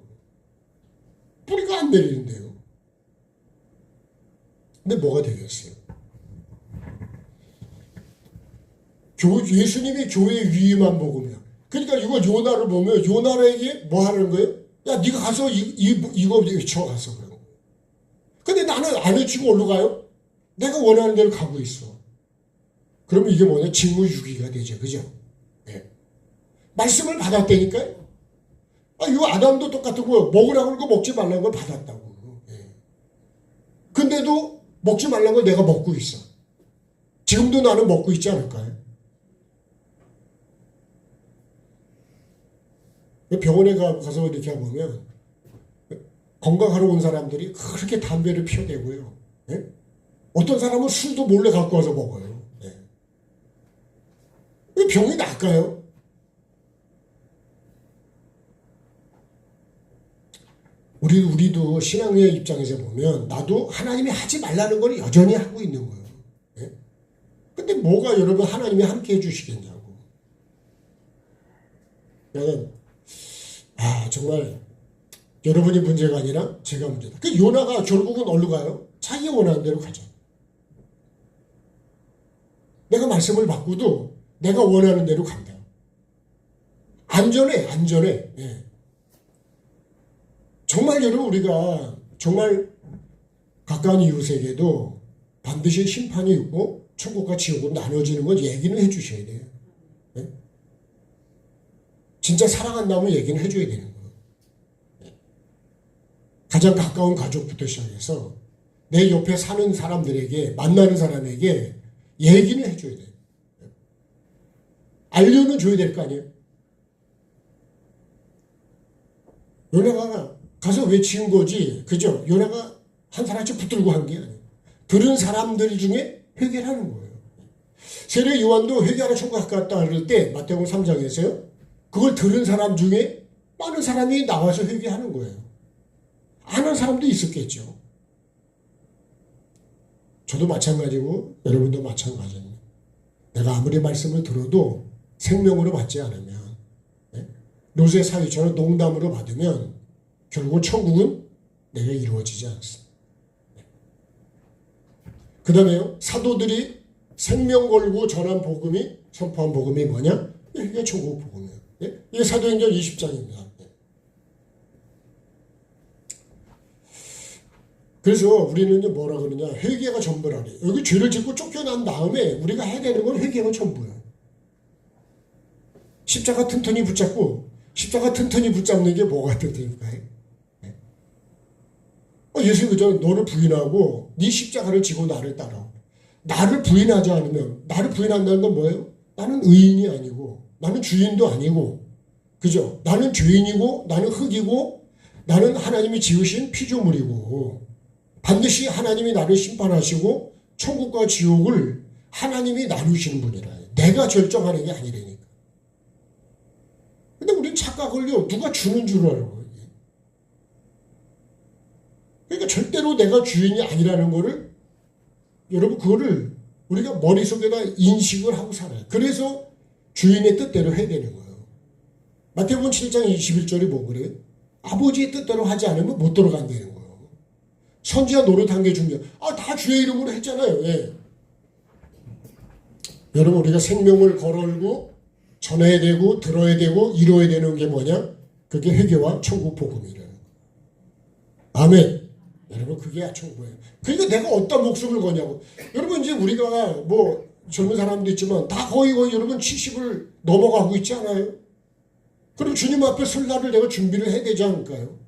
뿌리가 안 내리는데요. 근데 뭐가 되겠어요? 예수님이 교회에 위임한 복음이야. 그러니까 이거 요나를 보면 요나에게 뭐 하는 거예요? 야 네가 가서 이거 외쳐 가서 그런 거예요. 근데 나는 안 외치고 어디로 가요? 내가 원하는 대로 가고 있어. 그러면 이게 뭐냐? 직무유기가 되죠. 그죠? 네. 말씀을 받았다니까요. 이거 아담도 똑같은 거예요. 먹으라고 그러고 먹지 말라는 걸 받았다고. 네. 근데도 먹지 말라는 걸 내가 먹고 있어. 지금도 나는 먹고 있지 않을까요? 병원에 가서 이렇게 보면 건강하러 온 사람들이 그렇게 담배를 피워대고요. 예? 어떤 사람은 술도 몰래 갖고 와서 먹어요. 예. 왜 병이 나을까요? 우리도 신앙의 입장에서 보면 나도 하나님이 하지 말라는 걸 여전히 하고 있는 거예요. 예? 근데 뭐가 여러분 하나님이 함께 해주시겠냐고. 나는 정말 여러분이 문제가 아니라 제가 문제다. 그 요나가 결국은 어디로 가요? 자기가 원하는 대로 가죠. 내가 말씀을 바꾸도 내가 원하는 대로 간다. 안전해. 예. 정말 여러분 우리가 정말 가까운 이웃에게도 반드시 심판이 있고 천국과 지옥으로 나눠지는 건 얘기는 해주셔야 돼요. 예? 진짜 사랑한다면 얘기는 해줘야 되는 거예요. 예. 가장 가까운 가족부터 시작해서 내 옆에 사는 사람들에게 만나는 사람에게 얘기는 해줘야 돼요. 예. 알려는 줘야 될 거 아니에요. 요나가 가서 외치는 거지, 그죠? 요나가 한 사람씩 붙들고 한 게 아니에요. 들은 사람들 중에 회개를 하는 거예요. 세례 요한도 회개하러 천국 갔다 그럴 때 마태복음 3장에서요. 그걸 들은 사람 중에 많은 사람이 나와서 회개하는 거예요. 아는 사람도 있었겠죠. 저도 마찬가지고 여러분도 마찬가지입니다. 내가 아무리 말씀을 들어도 생명으로 받지 않으면, 롯의 사위처럼 농담으로 받으면 결국 천국은 내가 이루어지지 않습니다. 그 다음에요. 사도들이 생명 걸고 전한 복음이, 선포한 복음이 뭐냐? 이게 천국 복음이에요. 이게 사도행전 20장입니다. 그래서 우리는 이제 뭐라 그러냐? 회개가 전부라래. 여기 죄를 짓고 쫓겨난 다음에 우리가 해야 되는 건 회개가 전부예요. 십자가 튼튼히 붙잡고, 십자가 튼튼히 붙잡는 게 뭐가 튼튼할까요? 예수님 그저 너를 부인하고 네 십자가를 지고 나를 따라. 나를 부인하지 않으면, 나를 부인한다는 건 뭐예요? 나는 의인이 아니고, 나는 주인도 아니고, 그죠? 나는 죄인이고, 나는 흙이고, 나는 하나님이 지으신 피조물이고, 반드시 하나님이 나를 심판하시고 천국과 지옥을 하나님이 나누시는 분이라. 내가 결정하는 게 아니라니까. 근데 우리는 착각을요, 누가 주는 줄 알고. 그러니까 절대로 내가 주인이 아니라는 거를, 여러분 그거를 우리가 머릿속에다 인식을 하고 살아요. 그래서 주인의 뜻대로 해야 되는 거예요. 마태복음 7장 21절이 뭐 그래요? 아버지의 뜻대로 하지 않으면 못 들어간다는 거예요. 선지자 노릇한 게 중요해요. 다 주의 이름으로 했잖아요. 예. 여러분 우리가 생명을 걸어올고 전해야 되고 들어야 되고 이뤄야 되는 게 뭐냐? 그게 회개와 천국 복음이래요. 아멘. 여러분 그게 천국이에요. 그러니까 내가 어떤 목숨을 거냐고. 여러분 이제 우리가 뭐 젊은 사람도 있지만 다 거의 여러분 70을 넘어가고 있지 않아요? 그럼 주님 앞에 설 날을 내가 준비를 해야 되지 않을까요?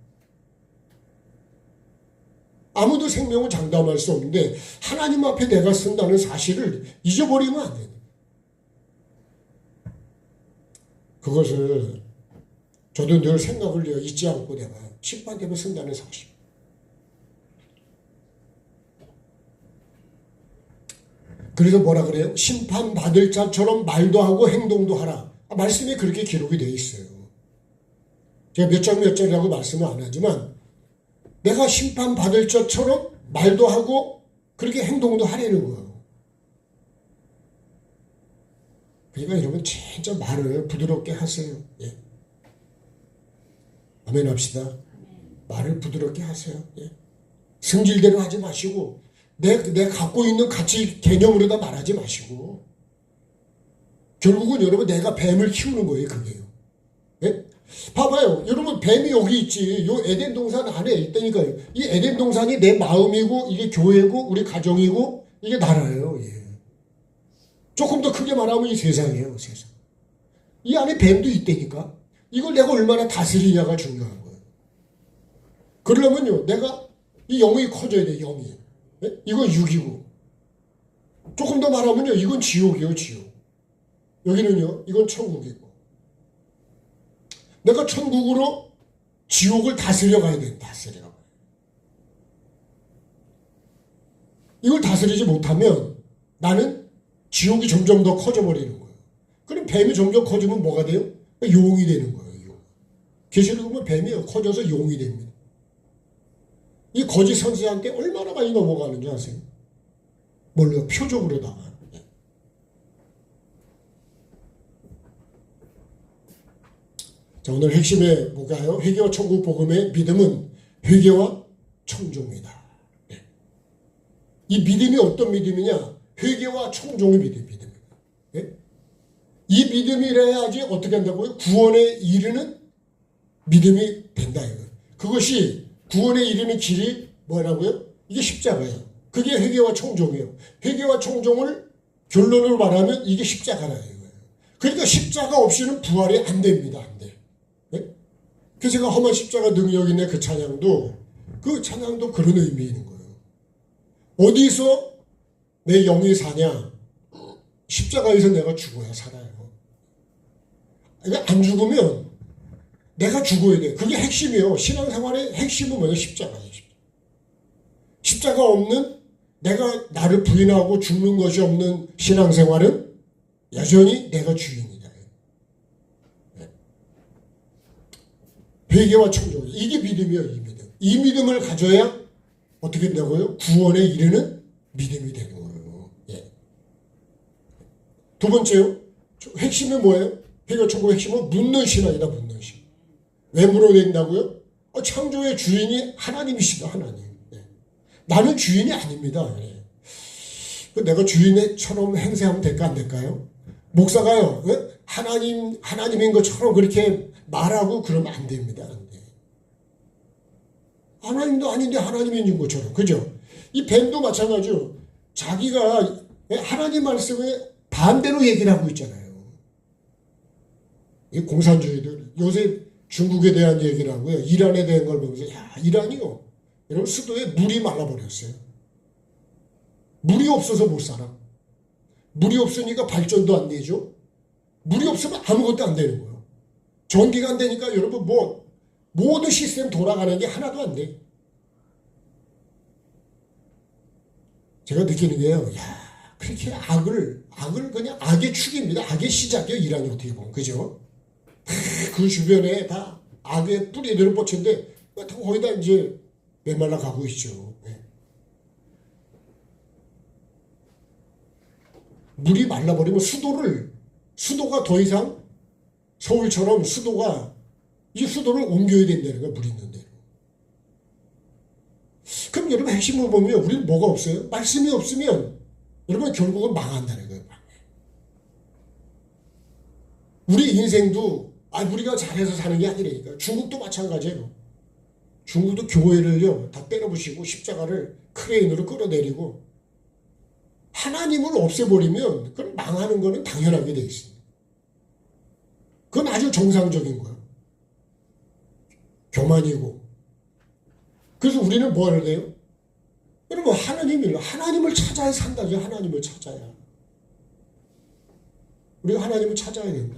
아무도 생명을 장담할 수 없는데 하나님 앞에 내가 쓴다는 사실을 잊어버리면 안 돼요. 그것을 저도 늘 생각을 잊지 않고 내가 심판되면 쓴다는 사실. 그래서 뭐라 그래요? 심판받을 자처럼 말도 하고 행동도 하라. 말씀에 그렇게 기록이 되어 있어요. 제가 몇 장 몇 절이라고 말씀을 안 하지만 내가 심판받을 자처럼 말도 하고 그렇게 행동도 하려는 거예요. 그러니까 여러분 진짜 말을 부드럽게 하세요. 예. 아멘 합시다. 말을 부드럽게 하세요. 예. 승질대로 하지 마시고 내 갖고 있는 가치 개념으로다 말하지 마시고 결국은 여러분 내가 뱀을 키우는 거예요. 그게요. 예? 봐봐요. 여러분 뱀이 여기 있지. 요 에덴 동산 안에 있다니까요. 이 에덴 동산이 내 마음이고 이게 교회고 우리 가정이고 이게 나라예요. 예. 조금 더 크게 말하면 이 세상이에요. 세상. 이 안에 뱀도 있다니까. 이걸 내가 얼마나 다스리냐가 중요한 거예요. 그러려면요. 내가 이 영이 커져야 돼. 영이. 예? 이건 육이고. 조금 더 말하면요. 이건 지옥이에요. 지옥. 여기는요. 이건 천국이고. 내가 천국으로 지옥을 다스려 가야 돼. 다스려. 이걸 다스리지 못하면 나는 지옥이 점점 더 커져버리는 거예요. 그럼 뱀이 점점 커지면 뭐가 돼요? 용이 되는 거예요. 용. 계시록 보면 뱀이 커져서 용이 됩니다. 이 거짓 선지자한테 얼마나 많이 넘어가는지 아세요? 뭘요? 표적으로다가. 자, 오늘 핵심에 뭐가요? 회개와 천국 복음의 믿음은 회개와 청종이다. 네. 이 믿음이 어떤 믿음이냐? 회개와 청종의 믿음입니다. 네? 이 믿음이라야지 어떻게 한다고요? 구원에 이르는 믿음이 된다. 그것이 구원에 이르는 길이 뭐라고요? 이게 십자가예요. 그게 회개와 청종이에요. 회개와 청종을 결론으로 말하면 이게 십자가라요. 그러니까 십자가 없이는 부활이 안 됩니다. 안 돼. 네? 그래서 제가 험한 십자가 능력 있네 그 찬양도 그런 의미 있는 거예요. 어디서 내 영이 사냐? 십자가에서 내가 죽어야 살아요. 그러니까 안 죽으면 내가 죽어야 돼. 그게 핵심이에요. 신앙생활의 핵심은 뭐냐? 십자가예요. 십자가 없는 내가 나를 부인하고 죽는 것이 없는 신앙생활은 여전히 내가 주인이다. 네. 회개와 청종. 이게 믿음이에요. 이 믿음. 이 믿음을 가져야 어떻게 된다고요? 구원에 이르는 믿음이 되는 거예요. 예. 두 번째요. 핵심은 뭐예요? 회개와 청종의 핵심은 묻는 신앙이다. 묻는 신앙. 왜 물어야 된다고요? 창조의 주인이 하나님이시다. 하나님. 예. 나는 주인이 아닙니다. 예. 내가 주인처럼 행세하면 될까 안 될까요? 목사가요. 예? 하나님인 것처럼 그렇게 말하고 그러면 안 됩니다. 안 돼. 하나님도 아닌데 하나님인 것처럼. 그죠? 이 뱀도 마찬가지로 자기가 하나님 말씀에 반대로 얘기를 하고 있잖아요. 이 공산주의들 요새 중국에 대한 얘기를 하고요. 이란에 대한 걸 보면서 야 이란이요. 여러분 수도에 물이 말라버렸어요. 물이 없어서 못 살아. 물이 없으니까 발전도 안 되죠. 물이 없으면 아무것도 안 되는 거예요. 전기가 안 되니까 여러분 모든 시스템 돌아가는 게 하나도 안 돼. 제가 느끼는 게요. 야 그렇게 악을 그냥 악의 축입니다. 악의 시작이에요. 이란이 어떻게 보면. 그죠? 그 주변에 다 악의 뿌리들을 뻗친데 거의 다 이제 메말라 가고 있죠. 네. 물이 말라버리면 수도가 더 이상 서울처럼 이 수도를 옮겨야 된다는 거야. 물 있는 데로. 그럼 여러분 핵심을 보면 우리는 뭐가 없어요? 말씀이 없으면 여러분 결국은 망한다는 거예요. 우리 인생도 우리가 잘해서 사는 게 아니라니까. 중국도 마찬가지예요. 중국도 교회를요 다 때려부시고 십자가를 크레인으로 끌어내리고 하나님을 없애버리면 그럼 망하는 거는 당연하게 돼 있습니다. 그건 아주 정상적인 거예요. 교만이고. 그래서 우리는 뭐 해야 돼요? 여러분 하나님을 찾아야 산다죠. 하나님을 찾아야. 우리가 하나님을 찾아야 된다.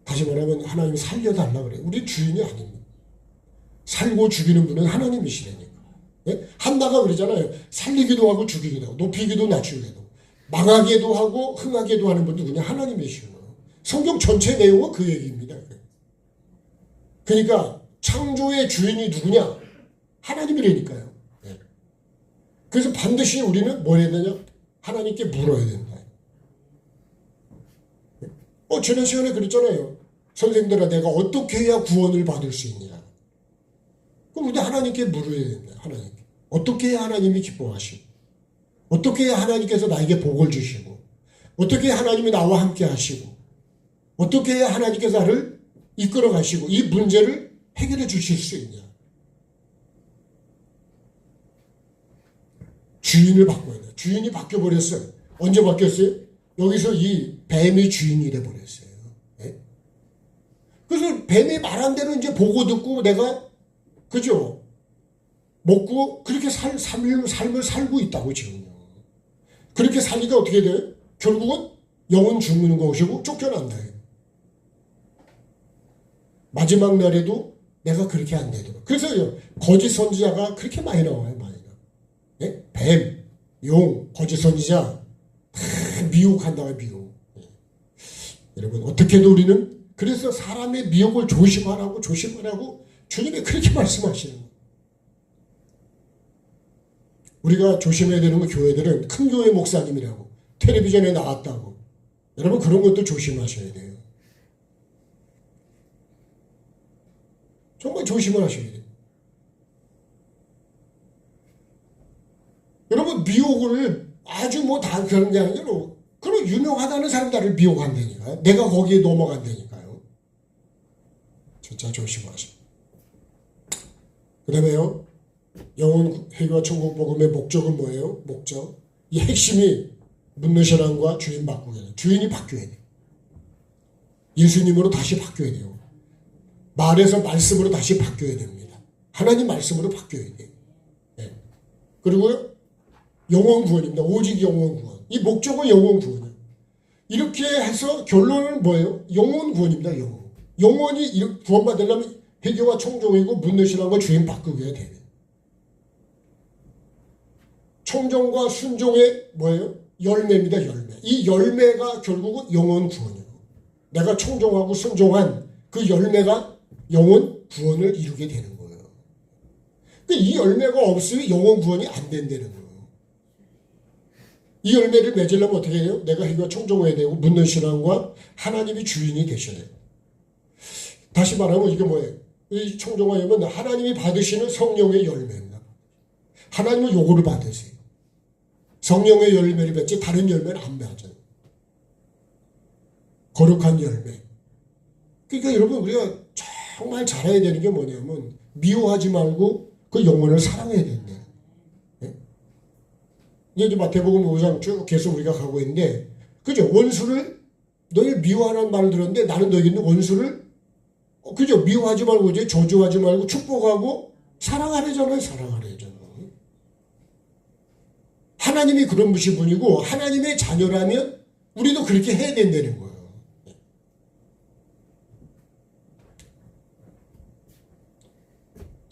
다시 말하면 하나님이 살려달라 그래요. 우리 주인이 아닙니다. 살고 죽이는 분은 하나님이시라니까. 네? 한나가 그러잖아요. 살리기도 하고 죽이기도 하고 높이기도 낮추기도 하고 망하게도 하고 흥하게도 하는 분도 그냥 하나님이시고 성경 전체 내용은 그 얘기입니다. 그러니까 창조의 주인이 누구냐? 하나님이라니까요. 네. 그래서 반드시 우리는 뭘 해야 되냐? 하나님께 물어야 된다. 지난 시간에 그랬잖아요. 선생님들아 내가 어떻게 해야 구원을 받을 수 있느냐. 그럼 우리 하나님께 물어야 된다. 하나님께. 어떻게 해야 하나님이 기뻐하시고 어떻게 해야 하나님께서 나에게 복을 주시고 어떻게 해야 하나님이 나와 함께 하시고 어떻게 해야 하나님께서 나를 이끌어 가시고 이 문제를 해결해 주실 수 있냐. 주인을 바꿔야 돼. 주인이 바뀌어버렸어요. 언제 바뀌었어요? 여기서 이 뱀이 주인이 돼버렸어요. 네? 그래서 뱀이 말한 대로 이제 보고 듣고 내가 그죠? 먹고 그렇게 삶을 살고 있다고 지금요. 그렇게 살니까 어떻게 돼요? 결국은 영은 죽는 것이고 쫓겨난다. 마지막 날에도 내가 그렇게 안 되도록. 그래서요, 거짓 선지자가 그렇게 많이 나와요, 많이 나와요. 예? 뱀, 용, 거짓 선지자 다 미혹한다고 미혹. 예. 여러분 어떻게도 우리는 그래서 사람의 미혹을 조심하라고 주님이 그렇게 말씀하시는 거예요. 우리가 조심해야 되는 건 교회들은 큰 교회 목사님이라고 텔레비전에 나왔다고 여러분 그런 것도 조심하셔야 돼요. 정말 조심을 하셔야 돼요. 여러분 미혹을 아주 뭐 다 그런 게 아니라 그런 유명하다는 사람들을 미혹한다니까요. 내가 거기에 넘어간다니까요. 진짜 조심하셔. 그 다음에요. 영혼 회개와 천국 복음의 목적은 뭐예요? 목적. 이 핵심이 묻는 신앙과 주인 바꾸게 돼요. 주인이 바뀌어야 돼요. 예수님으로 다시 바뀌어야 돼요. 말에서 말씀으로 다시 바뀌어야 됩니다. 하나님 말씀으로 바뀌어야 돼요. 네. 그리고요. 영혼 구원입니다. 오직 영혼 구원. 이 목적은 영혼 구원이에요. 이렇게 해서 결론은 뭐예요? 영혼 구원입니다. 영혼. 영혼이 구원받으려면 회개와 청종이고 묻는 신앙과 주인 바꾸게 돼요. 청정과 순종의 뭐예요? 열매입니다. 열매. 이 열매가 결국은 영혼 구원이에요. 내가 청정하고 순종한 그 열매가 영혼 구원을 이루게 되는 거예요. 이 열매가 없으면 영혼 구원이 안 된다는 거예요. 이 열매를 맺으려면 어떻게 해요? 내가 회개와 청정해야 되고 묻는 신앙과 하나님이 주인이 되셔야 돼요. 다시 말하면 이게 뭐예요? 이 청정하려면 하나님이 받으시는 성령의 열매입니다. 하나님은 요거를 받으세요. 성령의 열매를 맺지 다른 열매는 안 맺어요. 거룩한 열매. 그러니까 여러분 우리가 정말 잘해야 되는 게 뭐냐면 미워하지 말고 그 영혼을 사랑해야 된다. 네? 이제 마태복음 5장 쭉 계속 우리가 가고 있는데 그죠? 원수를 너희 미워하는 말을 들었는데 나는 너희는 원수를 그죠? 미워하지 말고 이제 저주하지 말고 축복하고 사랑하래잖아요. 사랑하래잖아요. 하나님이 그런 분이고 하나님의 자녀라면 우리도 그렇게 해야 된다는 거예요.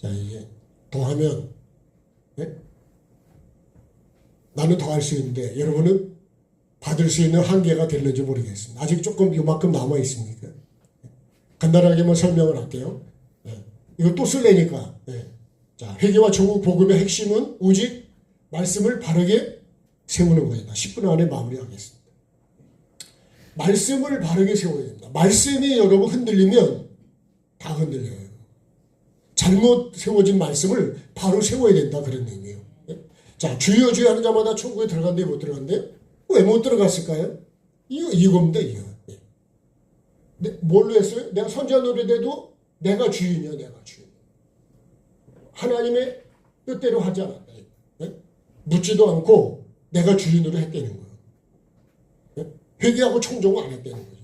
자 이제 더하면 네? 나는 더 할 수 있는데 여러분은 받을 수 있는 한계가 될는지 모르겠습니다. 아직 조금 이만큼 남아 있습니까? 간단하게만 설명을 할게요. 네. 이거 또 쓸래니까. 네. 자 회개와 천국 복음의 핵심은 오직 말씀을 바르게 세우는 거니다. 10분 안에 마무리하겠습니다. 말씀을 바르게 세워야 됩니다. 말씀이 여러분 흔들리면 다 흔들려요. 잘못 세워진 말씀을 바로 세워야 된다 그런 의미예요. 자 주여 주여 하는 자마다 천국에 들어간대 못 들어간대? 왜 못 들어갔을까요? 이겁니다. 이거. 뭘로 했어요? 내가 선지자 노래대도 내가 주인이야. 내가 주인. 하나님의 뜻대로 하지 않았다. 묻지도 않고 내가 주인으로 했다는 거예요. 회개하고 청종을 안 했다는 거지.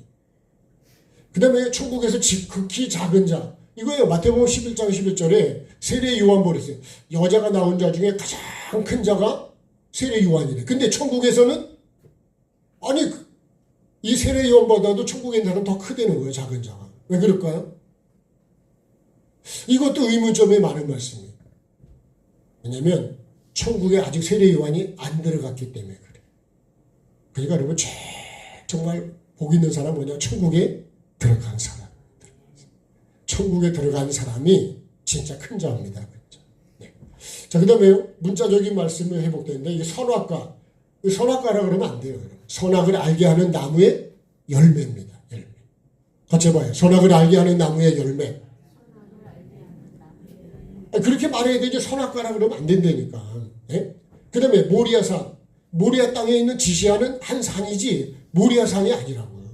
그 다음에 천국에서 극히 작은 자 이거예요. 마태복음 11장 11절에 세례 요한 버렸어요. 여자가 나온 자 중에 가장 큰 자가 세례 요한이래. 근데 천국에서는 아니 이 세례 요한보다도 천국에 있는 사람은 더 크다는 거예요. 작은 자가. 왜 그럴까요? 이것도 의문점에 많은 말씀이에요. 왜냐하면 천국에 아직 세례 요한이 안 들어갔기 때문에 그래. 그러니까 여러분 정말 복 있는 사람 뭐냐? 천국에 들어간 사람. 천국에 들어간 사람이 진짜 큰 자입니다. 그렇죠? 네. 자, 그 다음에 문자적인 말씀이 회복되는데 이게 선악과. 선악과라 그러면 안 돼요. 여러분. 선악을 알게 하는 나무의 열매입니다. 열매. 같이 봐요. 선악을 알게 하는 나무의 열매. 그렇게 말해야 되지 선악과라 그러면 안 된다니까. 네? 그 다음에 모리아산. 모리아 땅에 있는 지시하는 한 산이지 모리아산이 아니라고요.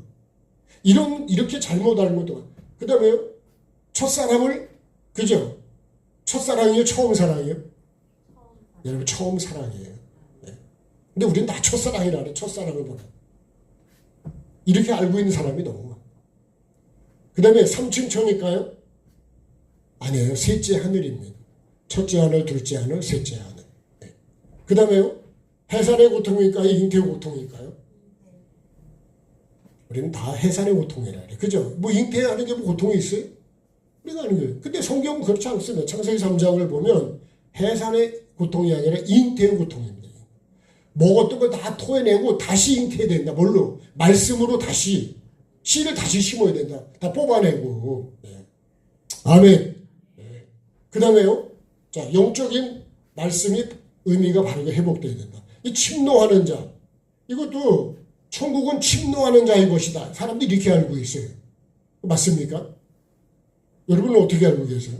이렇게 잘못 알면 또. 그 다음에 첫사랑을 그죠? 첫사랑이에요? 처음 사랑이에요? 여러분 처음 사랑이에요. 네. 근데 우리는 다 첫사랑이라 그래. 첫사랑을 보내. 이렇게 알고 있는 사람이 너무 많아. 그 다음에 3층 천일까요? 아니에요. 셋째 하늘입니다. 첫째 아들, 둘째 아들, 셋째 아들. 그 다음에요. 해산의 고통일까요? 잉태의 고통일까요? 우리는 다 해산의 고통이라 그래. 그죠? 뭐 잉태하는 게 뭐 고통이 있어요? 우리가 아는 거예요. 근데 성경은 그렇지 않습니다. 창세기 3장을 보면 해산의 고통이 아니라 잉태의 고통입니다. 먹었던 걸 다 토해내고 다시 잉태해야 된다. 뭘로? 말씀으로 다시 씨를 다시 심어야 된다. 다 뽑아내고. 네. 아멘. 네. 그 다음에요. 자, 영적인 말씀이 의미가 바르게 회복돼야 된다. 이 침노하는 자. 이것도 천국은 침노하는 자의 것이다. 사람들이 이렇게 알고 있어요. 맞습니까? 여러분은 어떻게 알고 계세요?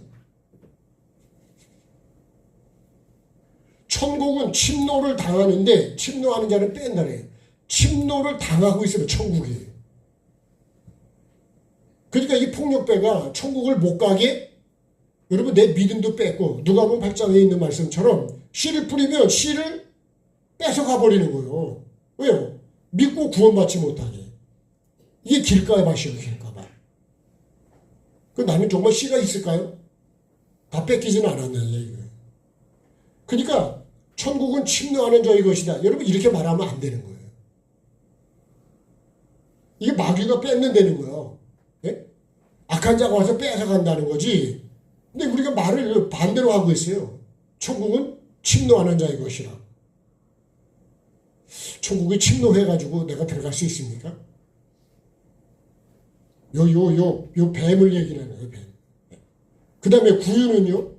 천국은 침노를 당하는데 침노하는 자는 뺀다래요. 침노를 당하고 있으면 천국이에요. 그러니까 이 폭력배가 천국을 못 가게 여러분 내 믿음도 뺐고 누가복음 8장에 있는 말씀처럼 씨를 뿌리면 씨를 뺏어가 버리는 거예요. 왜요? 믿고 구원받지 못하게. 이게 길가의 밭이에요. 길가밭. 그 나는 정말 씨가 있을까요? 다 뺏기지는 않았느냐 이거예요. 그러니까 천국은 침노하는 자의 것이다. 여러분 이렇게 말하면 안 되는 거예요. 이게 마귀가 뺏는다는 거예요. 예? 악한 자가 와서 뺏어간다는 거지. 근데 우리가 말을 반대로 하고 있어요. 천국은 침노하는 자의 것이라. 천국이 침노해가지고 내가 들어갈 수 있습니까? 요 뱀을 얘기하는 거예요, 뱀. 그 다음에 구유는요,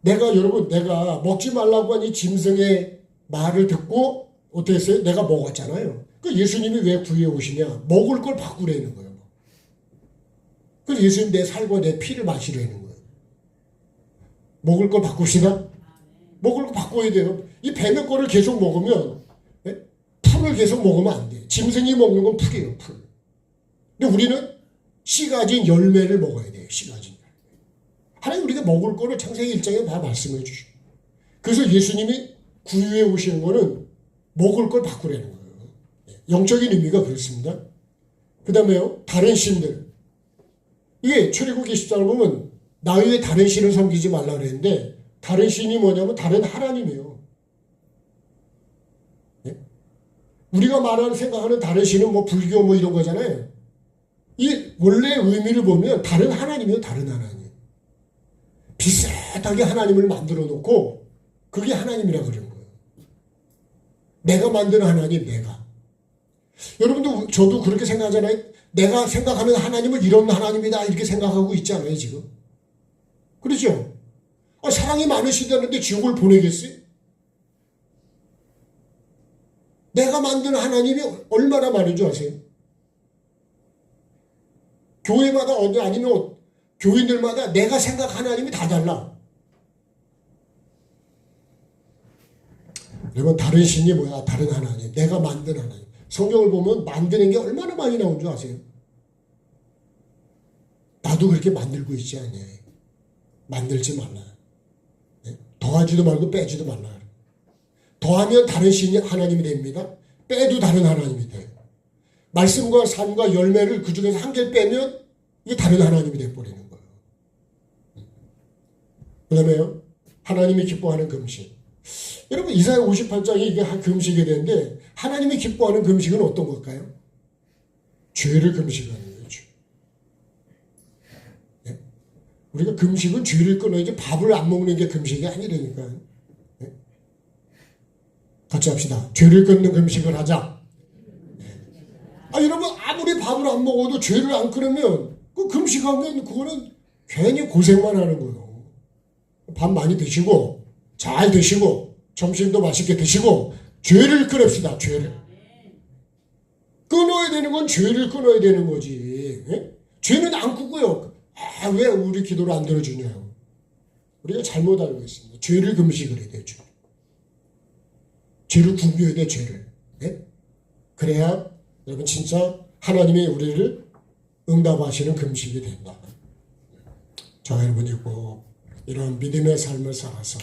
여러분, 내가 먹지 말라고 한 이 짐승의 말을 듣고, 어떻게 했어요? 내가 먹었잖아요. 그 예수님이 왜 구유에 오시냐? 먹을 걸 바꾸라는 거예요. 그래서 예수님 내 살과 내 피를 마시라는 거예요. 먹을 걸 바꾸시나? 먹을 거 바꿔야 돼요. 이 뱀의 거를 계속 먹으면, 풀을 계속 먹으면 안 돼. 짐승이 먹는 건 풀이에요, 풀. 근데 우리는 씨 가진 열매를 먹어야 돼요, 씨 가진 열매. 하나님 우리가 먹을 거를 창세기 1장에 다 말씀해 주시고. 그래서 예수님이 구유에 오시는 거는 먹을 걸 바꾸라는 거예요. 영적인 의미가 그렇습니다. 그 다음에요, 다른 신들. 이게 출애굽기 10장을 보면 나 외에 다른 신을 섬기지 말라 그랬는데 다른 신이 뭐냐면 다른 하나님이에요. 우리가 말하는 생각하는 다른 신은 뭐 불교 뭐 이런 거잖아요. 이 원래 의미를 보면 다른 하나님이에요. 다른 하나님. 비슷하게 하나님을 만들어 놓고 그게 하나님이라 그러는 거예요. 내가 만든 하나님, 내가. 여러분도 저도 그렇게 생각하잖아요. 내가 생각하는 하나님은 이런 하나님이다 이렇게 생각하고 있잖아요, 지금. 그렇죠? 사랑이 많으시다는데 지옥을 보내겠어요? 내가 만든 하나님이 얼마나 많은 줄 아세요? 교회마다 아니면 교인들마다 내가 생각하는 하나님이 다 달라. 여러분 다른 신이 뭐야? 다른 하나님. 내가 만든 하나님. 성경을 보면 만드는 게 얼마나 많이 나온 줄 아세요? 나도 그렇게 만들고 있지 않냐. 만들지 말라. 더하지도 말고 빼지도 말라. 더하면 다른 신이 하나님이 됩니다. 빼도 다른 하나님이 돼요. 말씀과 삶과 열매를 그 중에서 한 개를 빼면 이게 다른 하나님이 되어버리는 거예요. 그 다음에요. 하나님이 기뻐하는 금식. 여러분 이사야 58장이 이게 금식이 되는데 하나님이 기뻐하는 금식은 어떤 걸까요? 죄를 금식하는 거예요. 네? 우리가 금식은 죄를 끊어야지 밥을 안 먹는 게 금식이 아니라니까. 네? 같이 합시다. 죄를 끊는 금식을 하자. 여러분 아무리 밥을 안 먹어도 죄를 안 끊으면 그 금식하면 그거는 괜히 고생만 하는 거예요. 밥 많이 드시고 잘 드시고 점심도 맛있게 드시고 죄를 끊읍시다. 죄를. 끊어야 되는 건 죄를 끊어야 되는 거지. 예? 죄는 안 끊고요. 왜 우리 기도를 안 들어주냐요. 우리가 잘못 알고 있습니다. 죄를 금식을 해야 돼요. 죄를 굶겨야 돼. 죄를. 예? 그래야 여러분 진짜 하나님이 우리를 응답하시는 금식이 된다. 자 여러분이 꼭 이런 믿음의 삶을 살아서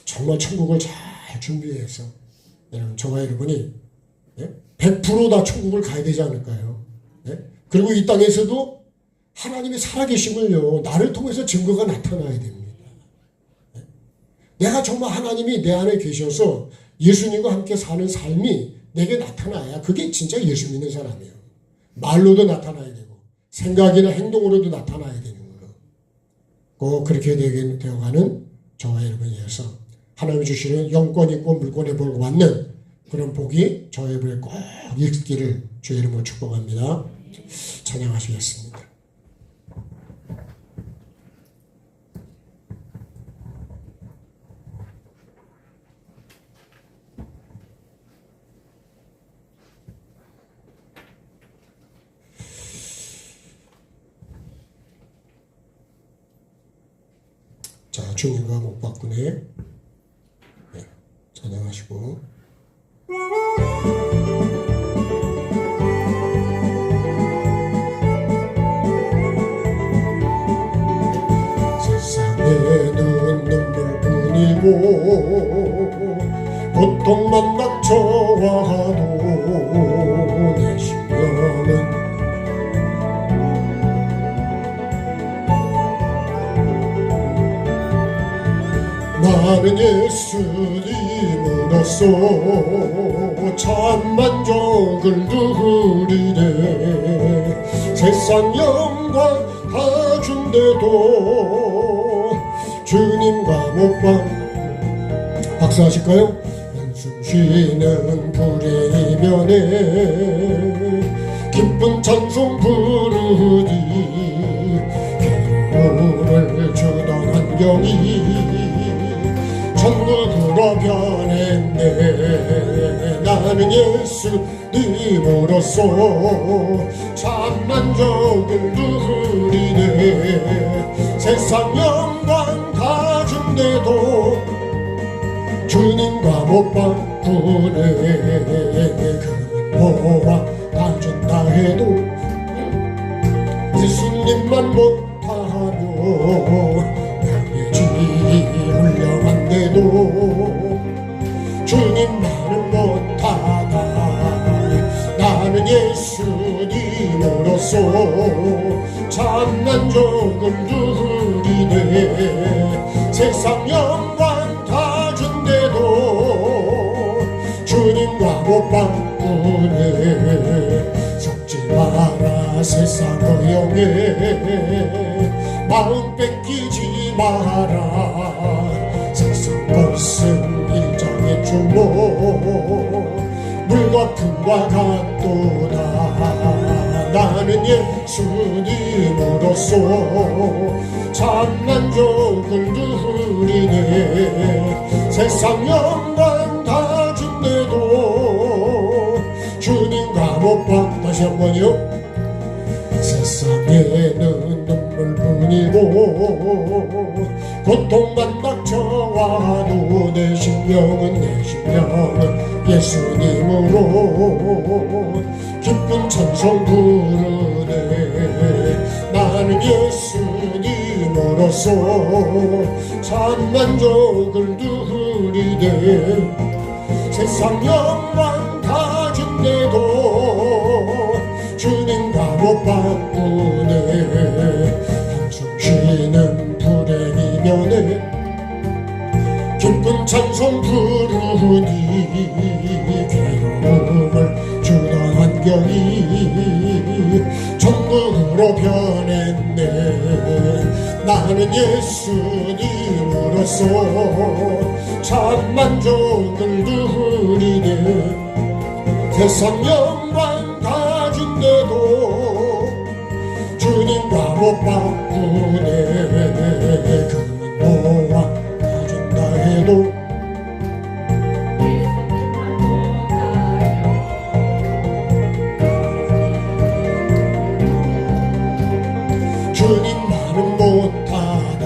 정말 천국을 잘 준비해서 여러분 저와 여러분이 100% 다 천국을 가야 되지 않을까요? 그리고 이 땅에서도 하나님이 살아계심을요 나를 통해서 증거가 나타나야 됩니다. 내가 정말 하나님이 내 안에 계셔서 예수님과 함께 사는 삶이 내게 나타나야 그게 진짜 예수 믿는 사람이에요. 말로도 나타나야 되고 생각이나 행동으로도 나타나야 되는 거예요. 꼭 그렇게 되어가는 저와 여러분이어서 하나님이 주시는 영권 있고 물권에 벌고 받는 그런 복이 저의 입에 꼭 있기를 주의 이름으로 축복합니다. 찬양하시겠습니다. 자, 주님과 못 바꾸네. 네, 찬양하시고. 세상에는 눈물뿐이고 고통만 닥쳐와도 내 심령은 나는 예수님으로써 참 만족을 누리네. 세상 영광 다 준대도 주님과 못봐 박수 하실까요? 한숨 쉬는 불의 이면에 기쁜 찬송 부르니 괴로움을 주던 환경이 천국으로 변했네. 나는 예수님으로써 참 만족을 누리네. 세상 영광 다 준대도 주님과 못 바꾸네. 그 뭐와 다 준다 해도 예수님만 못하고 훌륭한데도 주님만은 못하다. 나는 예수님으로써 참 만족을 누리네. 세상 영광 다 준대도 주님과 못 바꾸네. 속지 마라 세상 허영에 마음 뺏기지 마라. 세상 것은 일장의 주모 물거품과 같도다. 나는 예수님으로써 참 만족을 누리네. 세상 영광 다 준대도 주님과 못 봐. 다시 한번요. 세상에는 눈물뿐이고 고통만 닥쳐와도 내 심령은 예수님으로 기쁜 찬송 부르네. 나는 예수님으로써 참 만족을 누리네. 세상 영광 다 준대도 주님과 못 바꾸네. 한숨 쉬는 불행이면에 기쁜 찬송 부르니 괴로움을 주던 환경이 천국으로 변했네. 나는 예수님으로써 참 만족을 누리네. 세상 영광 다 준대도 주님과 못 바꾸네. 그 뭐와 다 준다 해도 주님만은 못하다.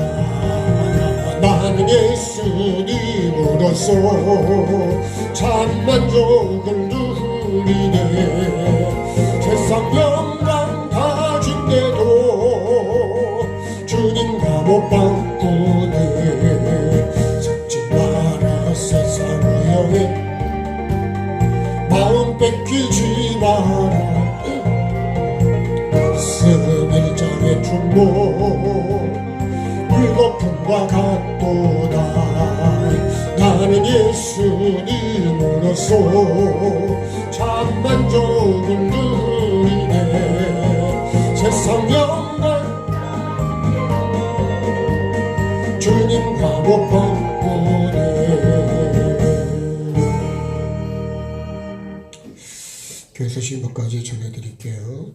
나는 예수님으로써 참 만족을 누리네. 세상 영광 다 준대도 주님과 못 바꾸네. 속지 마라 세상 허영에 마음 뺏기지 마라. 일장의 충모 물거품과 같도다. 주셔서 참 만족을 누리네. 세상 영광 주님과 못 바꾸네. 교회에서 쉰 것까지 전해드릴게요.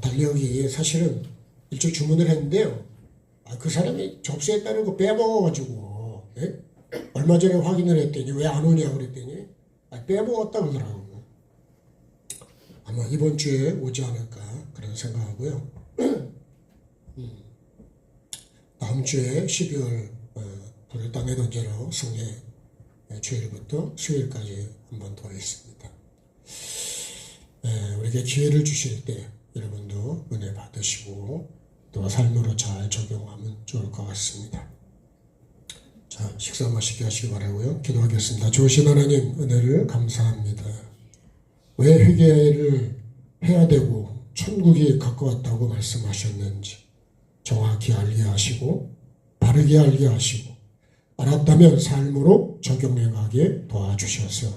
달력이 사실은 일찍 주문을 했는데요. 그 사람이 접수했다는 거 빼먹어가지고, 예? 얼마 전에 확인을 했더니 왜 안 오냐고 그랬더니 빼먹었다 그러더라고요. 아마 이번 주에 오지 않을까 그런 생각하고요. 다음 주에 12월 불을 땅에 던져로 성례 주일부터 수요일까지 한 번 더 있습니다. 우리에게 기회를 주실 때 여러분도 은혜 받으시고 또 삶으로 잘 적용하면 좋을 것 같습니다. 자, 식사 맛있게 하시기 바라고요. 기도하겠습니다. 좋으신 하나님 은혜를 감사합니다. 왜 회개를 해야 되고 천국이 가까웠다고 말씀하셨는지 정확히 알게 하시고 바르게 알게 하시고 알았다면 삶으로 적용해 가게 도와주셔서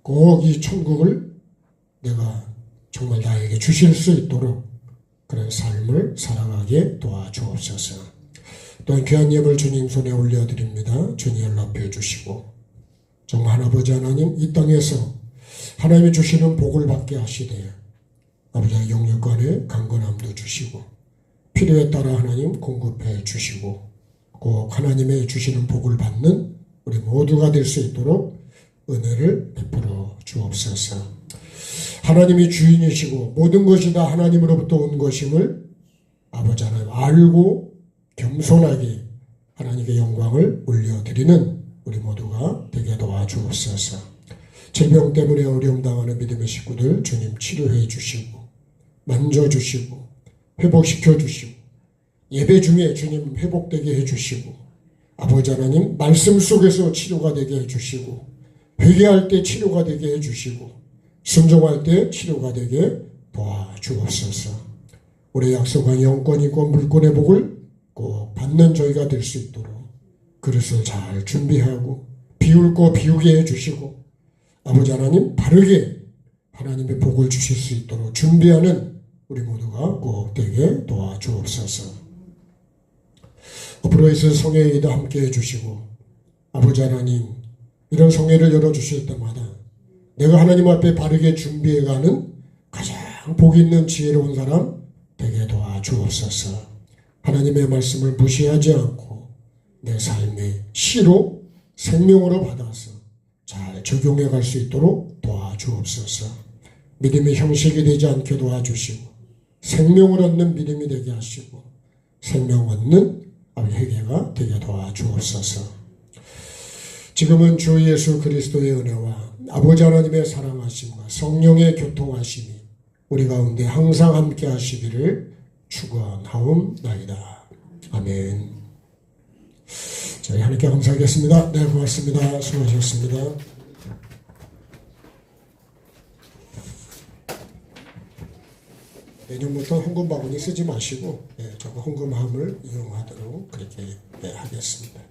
꼭 이 천국을 내가 정말 나에게 주실 수 있도록 그런 삶을 살아가게 도와주옵소서. 또한 귀한 예물 주님 손에 올려드립니다. 주님 연락해 주시고 정말 아버지 하나님 이 땅에서 하나님이 주시는 복을 받게 하시되 아버지 영육간에 강건함도 주시고 필요에 따라 하나님 공급해 주시고 꼭 하나님의 주시는 복을 받는 우리 모두가 될 수 있도록 은혜를 베풀어 주옵소서. 하나님이 주인이시고 모든 것이 다 하나님으로부터 온 것임을 아버지 하나님 알고 겸손하게 하나님께 영광을 올려드리는 우리 모두가 되게 도와주옵소서. 질병 때문에 어려움 당하는 믿음의 식구들 주님 치료해 주시고 만져주시고 회복시켜 주시고 예배 중에 주님 회복되게 해주시고 아버지 하나님 말씀 속에서 치료가 되게 해주시고 회개할 때 치료가 되게 해주시고 순종할 때 치료가 되게 도와주옵소서. 우리 약속한 영권이고 물권의 복을 꼭 받는 저희가 될 수 있도록 그릇을 잘 준비하고 비울 거 비우게 해주시고 아버지 하나님 바르게 하나님의 복을 주실 수 있도록 준비하는 우리 모두가 꼭 되게 도와주옵소서. 앞으로 있을 성회에도 함께 해주시고 아버지 하나님 이런 성회를 열어주실 때마다 내가 하나님 앞에 바르게 준비해가는 가장 복 있는 지혜로운 사람 되게 도와주옵소서. 하나님의 말씀을 무시하지 않고 내 삶의 시로 생명으로 받아서 잘 적용해 갈 수 있도록 도와주옵소서. 믿음의 형식이 되지 않게 도와주시고 생명을 얻는 믿음이 되게 하시고 생명 얻는 회개가 되게 도와주옵소서. 지금은 주 예수 그리스도의 은혜와 아버지 하나님의 사랑하심과 성령의 교통하심이 우리 가운데 항상 함께 하시기를 축원하옵나이다. 아멘. 자, 하나님께 감사하겠습니다. 네, 고맙습니다. 수고하셨습니다. 내년부터 헌금 바구니 쓰지 마시고 저거 헌금함을 이용하도록 그렇게 하겠습니다.